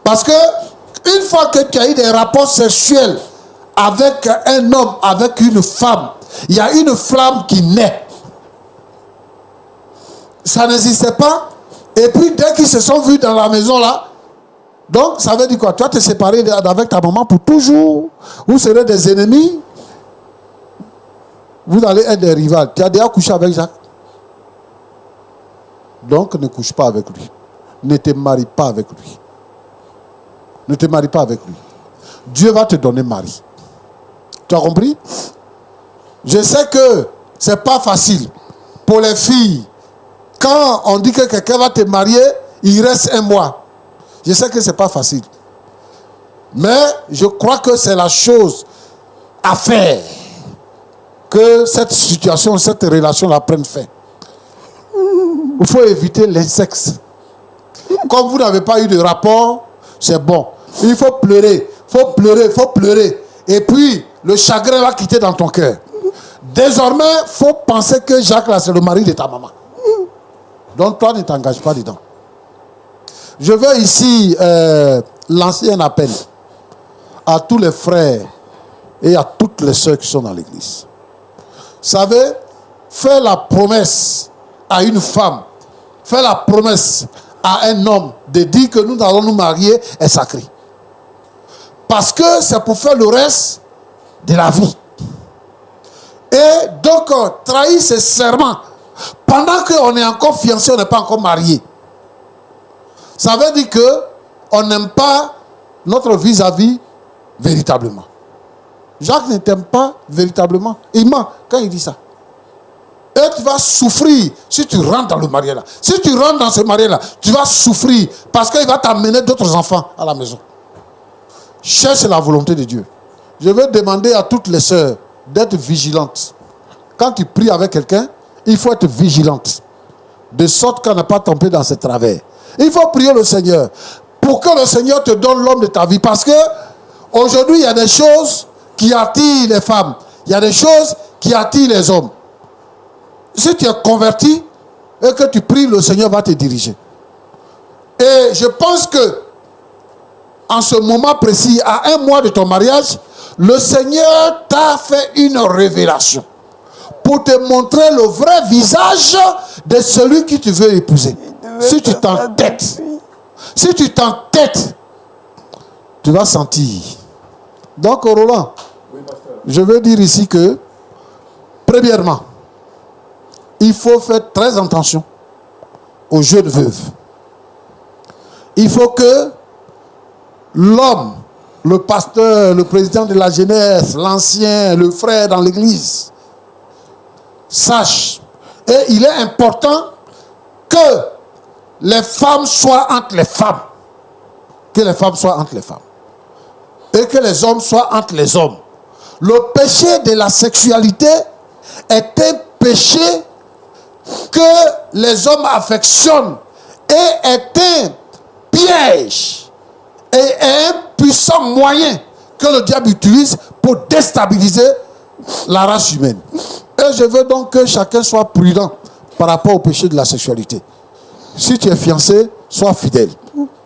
Parce que une fois que tu as eu des rapports sexuels avec un homme, avec une femme, il y a une flamme qui naît. Ça n'existait pas. Et puis dès qu'ils se sont vus dans la maison là, donc ça veut dire quoi? Tu vas te séparer avec ta maman pour toujours. Vous serez des ennemis. Vous allez être des rivales. Tu as déjà couché avec Jacques. Donc ne couche pas avec lui. Ne te marie pas avec lui. Ne te marie pas avec lui. Dieu va te donner mari. Tu as compris? Je sais que c'est pas facile pour les filles. Quand on dit que quelqu'un va te marier, il reste un mois. Je sais que c'est pas facile. Mais je crois que c'est la chose à faire. Que cette situation, cette relation-là prenne fin. Il faut éviter l'insexe. Comme vous n'avez pas eu de rapport, c'est bon. Il faut pleurer, faut pleurer, faut pleurer. Et puis, le chagrin va quitter dans ton cœur. Désormais, il faut penser que Jacques, là, c'est le mari de ta maman. Donc, toi, ne t'engage pas dedans. Je veux ici lancer un appel à tous les frères et à toutes les sœurs qui sont dans l'église. Vous savez, faire la promesse à une femme, faire la promesse à un homme de dire que nous allons nous marier est sacré. Parce que c'est pour faire le reste de la vie. Et donc, trahir ce serment pendant qu'on est encore fiancé, on n'est pas encore marié. Ça veut dire qu'on n'aime pas notre vis-à-vis véritablement. Jacques ne t'aime pas véritablement. Il ment quand il dit ça. Et tu vas souffrir si tu rentres dans le mariage là. Si tu rentres dans ce mariage là, tu vas souffrir parce qu'il va t'amener d'autres enfants à la maison. Cherche la volonté de Dieu. Je veux demander à toutes les sœurs d'être vigilantes. Quand tu pries avec quelqu'un, il faut être vigilante. De sorte qu'on n'a pas tombé dans ce travers. Il faut prier le Seigneur pour que le Seigneur te donne l'homme de ta vie. Parce que aujourd'hui, il y a des choses qui attirent les femmes. Il y a des choses qui attirent les hommes. Si tu es converti et que tu pries, le Seigneur va te diriger. Et je pense que en ce moment précis, à un mois de ton mariage, le Seigneur t'a fait une révélation pour te montrer le vrai visage de celui que tu veux épouser. Si tu t'entêtes, tu vas sentir. Donc, Roland, je veux dire ici que, premièrement, il faut faire très attention aux jeunes veuves. Il faut que l'homme, le pasteur, le président de la jeunesse, l'ancien, le frère dans l'église, sache. Et il est important que les femmes soient entre les femmes. que les femmes soient entre les femmes. Et que les hommes soient entre les hommes. Le péché de la sexualité est un péché que les hommes affectionnent et est un piège et un puissant moyen que le diable utilise pour déstabiliser la race humaine. Et je veux donc que chacun soit prudent par rapport au péché de la sexualité. Si tu es fiancé, sois fidèle.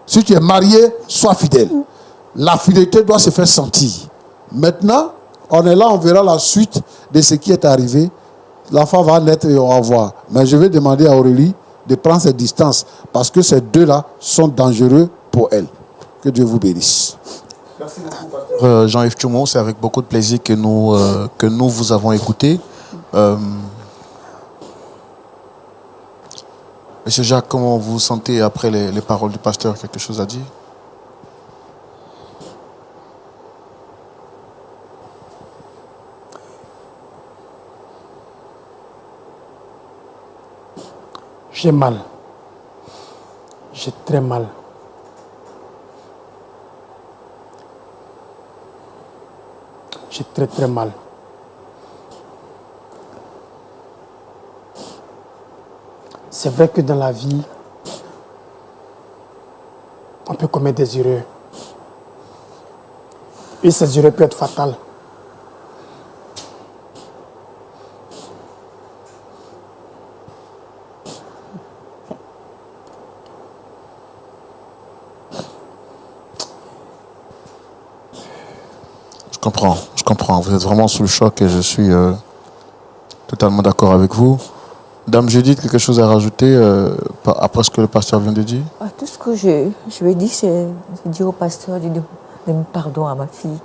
Si tu es marié, sois fidèle. La fidélité doit se faire sentir. Maintenant, on est là, on verra la suite de ce qui est arrivé. L'enfant va naître et on va voir. Mais je vais demander à Aurélie de prendre ses distances parce que ces deux-là sont dangereux pour elle. Que Dieu vous bénisse. Merci beaucoup, Jean-Yves Tchoumou. C'est avec beaucoup de plaisir que nous vous avons écouté. Monsieur Jacques, comment vous vous sentez après les paroles du pasteur? Quelque chose à dire? J'ai mal. J'ai très mal. J'ai très très mal. C'est vrai que dans la vie, on peut commettre des erreurs. Et ces erreurs peuvent être fatales. Je comprends. Vous êtes vraiment sous le choc et je suis totalement d'accord avec vous. Dame Judith, quelque chose à rajouter après ce que le pasteur vient de dire? Tout ce que je vais dire, c'est de dire au pasteur de me pardon à ma fille.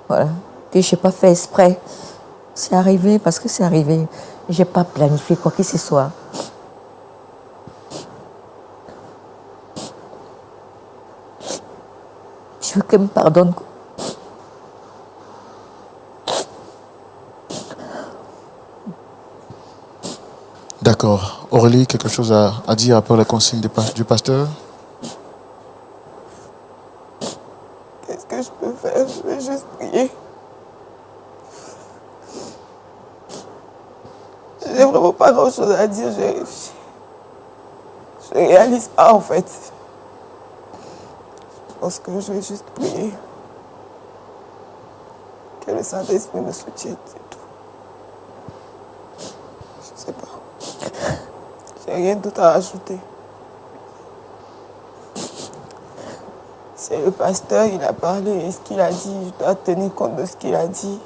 Voilà. Que je n'ai pas fait exprès. C'est arrivé parce que c'est arrivé. Je n'ai pas planifié quoi que ce soit. Je veux qu'elle me pardonne. D'accord. Aurélie, quelque chose à dire après la consigne du pasteur? Qu'est-ce que je peux faire? Je vais juste prier. J'ai vraiment pas grand-chose à dire. Je réalise pas en fait. Je pense que je vais juste prier. Que le Saint-Esprit me soutienne, c'est tout. Je sais pas. J'ai rien d'autre à ajouter. C'est le pasteur, il a parlé et ce qu'il a dit, je dois tenir compte de ce qu'il a dit.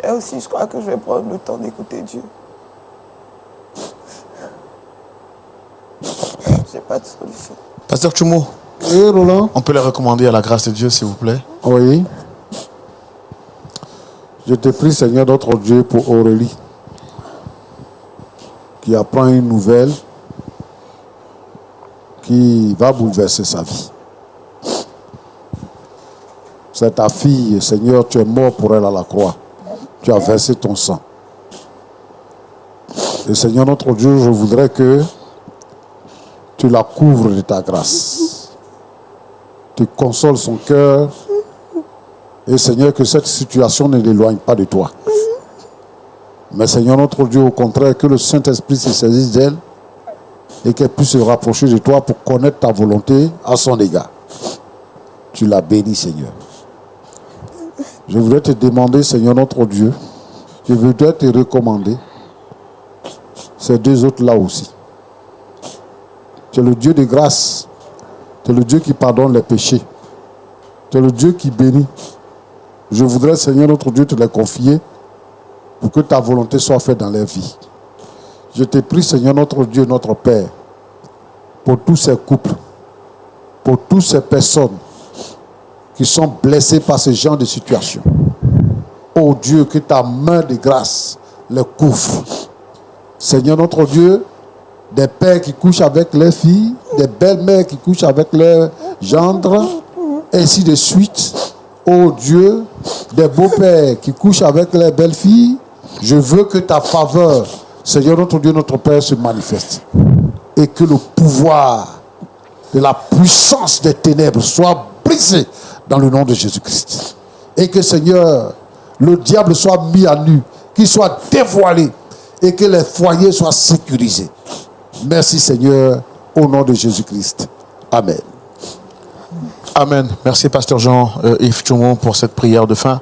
Et aussi, je crois que je vais prendre le temps d'écouter Dieu. J'ai pas de solution. Pasteur Tchoumou, Et Roland? on peut les recommander à la grâce de Dieu, s'il vous plaît? Oui. Je te prie, Seigneur, notre Dieu, pour Aurélie, qui apprend une nouvelle qui va bouleverser sa vie. C'est ta fille, Seigneur, tu es mort pour elle à la croix. Tu as versé ton sang. Et Seigneur, notre Dieu, je voudrais que tu la couvres de ta grâce. Tu consoles son cœur. Et Seigneur, que cette situation ne l'éloigne pas de toi. Mais Seigneur, notre Dieu, au contraire, que le Saint-Esprit se saisisse d'elle et qu'elle puisse se rapprocher de toi pour connaître ta volonté à son égard. Tu la bénis, Seigneur. Je voudrais te demander, Seigneur, notre Dieu, je voudrais te recommander ces deux autres-là aussi. Tu es le Dieu de grâce. Tu es le Dieu qui pardonne les péchés. Tu es le Dieu qui bénit. Je voudrais, Seigneur, notre Dieu, te les confier pour que ta volonté soit faite dans leur vie. Je te prie, Seigneur, notre Dieu, notre Père, pour tous ces couples, pour toutes ces personnes qui sont blessées par ce genre de situation. Oh Dieu, que ta main de grâce les couvre. Seigneur, notre Dieu, des pères qui couchent avec leurs filles, des belles-mères qui couchent avec leurs gendres, ainsi de suite. Oh Dieu, des beaux-pères qui couchent avec leurs belles-filles, je veux que ta faveur, Seigneur notre Dieu, notre Père, se manifeste. Et que le pouvoir de la puissance des ténèbres soit brisée dans le nom de Jésus-Christ. Et que, Seigneur, le diable soit mis à nu, qu'il soit dévoilé et que les foyers soient sécurisés. Merci, Seigneur, au nom de Jésus-Christ. Amen. Amen. Merci, pasteur Jean-Yves Tchoumou, pour cette prière de fin.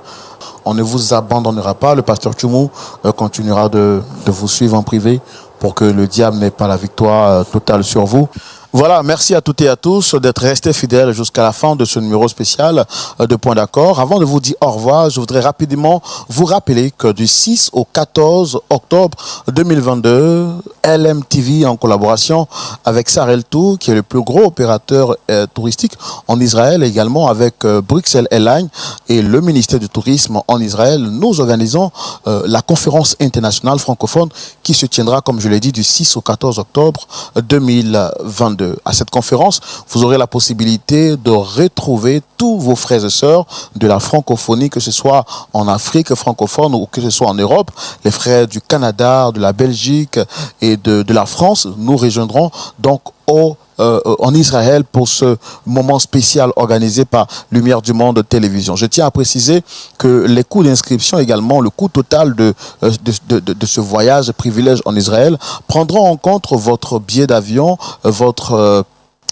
On ne vous abandonnera pas. Le pasteur Tchoumou continuera de vous suivre en privé pour que le diable n'ait pas la victoire totale sur vous. Voilà, merci à toutes et à tous d'être restés fidèles jusqu'à la fin de ce numéro spécial de Point d'accord. Avant de vous dire au revoir, je voudrais rapidement vous rappeler que du 6 au 14 octobre 2022, LMTV, en collaboration avec Sarel Tour, qui est le plus gros opérateur touristique en Israël, également avec Bruxelles Airlines et le ministère du Tourisme en Israël, nous organisons la conférence internationale francophone qui se tiendra, comme je l'ai dit, du 6 au 14 octobre 2022. À cette conférence, vous aurez la possibilité de retrouver tous vos frères et sœurs de la francophonie, que ce soit en Afrique francophone ou que ce soit en Europe, les frères du Canada, de la Belgique et de la France. Nous rejoindrons donc en Israël pour ce moment spécial organisé par Lumière du Monde Télévision. Je tiens à préciser que les coûts d'inscription, également le coût total de ce voyage privilège en Israël, prendront en compte votre billet d'avion, votre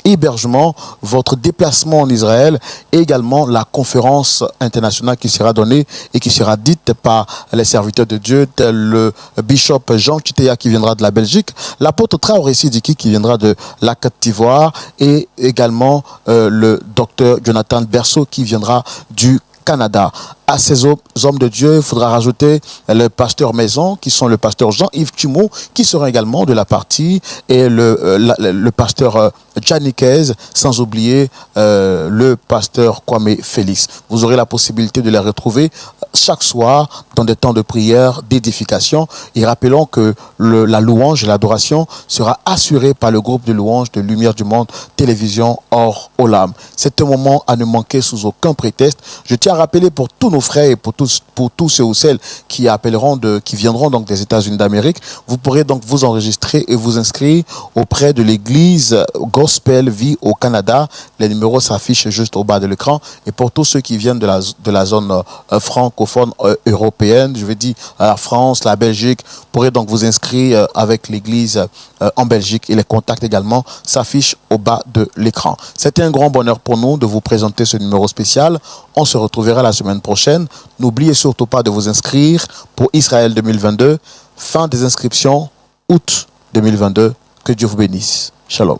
hébergement, votre déplacement en Israël et également la conférence internationale qui sera donnée et qui sera dite par les serviteurs de Dieu, tel le bishop Jean Chitea qui viendra de la Belgique, l'apôtre Traoré Sidiki qui viendra de la Côte d'Ivoire et également le docteur Jonathan Berceau qui viendra du Canada. À ces hommes de Dieu, il faudra rajouter le pasteur Maison, qui sont le pasteur Jean-Yves Tchoumou, qui sera également de la partie, et le pasteur Djanikez, sans oublier le pasteur Kwame Félix. Vous aurez la possibilité de les retrouver chaque soir dans des temps de prière, d'édification. Et rappelons que la louange et l'adoration sera assurée par le groupe de louanges de Lumière du Monde Télévision Or Olam. C'est un moment à ne manquer sous aucun prétexte. Je tiens à rappeler pour tous nos frères et pour tous ceux ou celles qui qui viendront donc des États-Unis d'Amérique, vous pourrez donc vous enregistrer et vous inscrire auprès de l'église Gospel Vie au Canada. Les numéros s'affichent juste au bas de l'écran. Et pour tous ceux qui viennent de la zone francophone européenne, je veux dire la France, la Belgique, vous pourrez donc vous inscrire avec l'église en Belgique et les contacts également s'affichent au bas de l'écran. C'était un grand bonheur pour nous de vous présenter ce numéro spécial. On se retrouvera la semaine prochaine. N'oubliez surtout pas de vous inscrire pour Israël 2022. Fin des inscriptions, août 2022. Que Dieu vous bénisse. Shalom.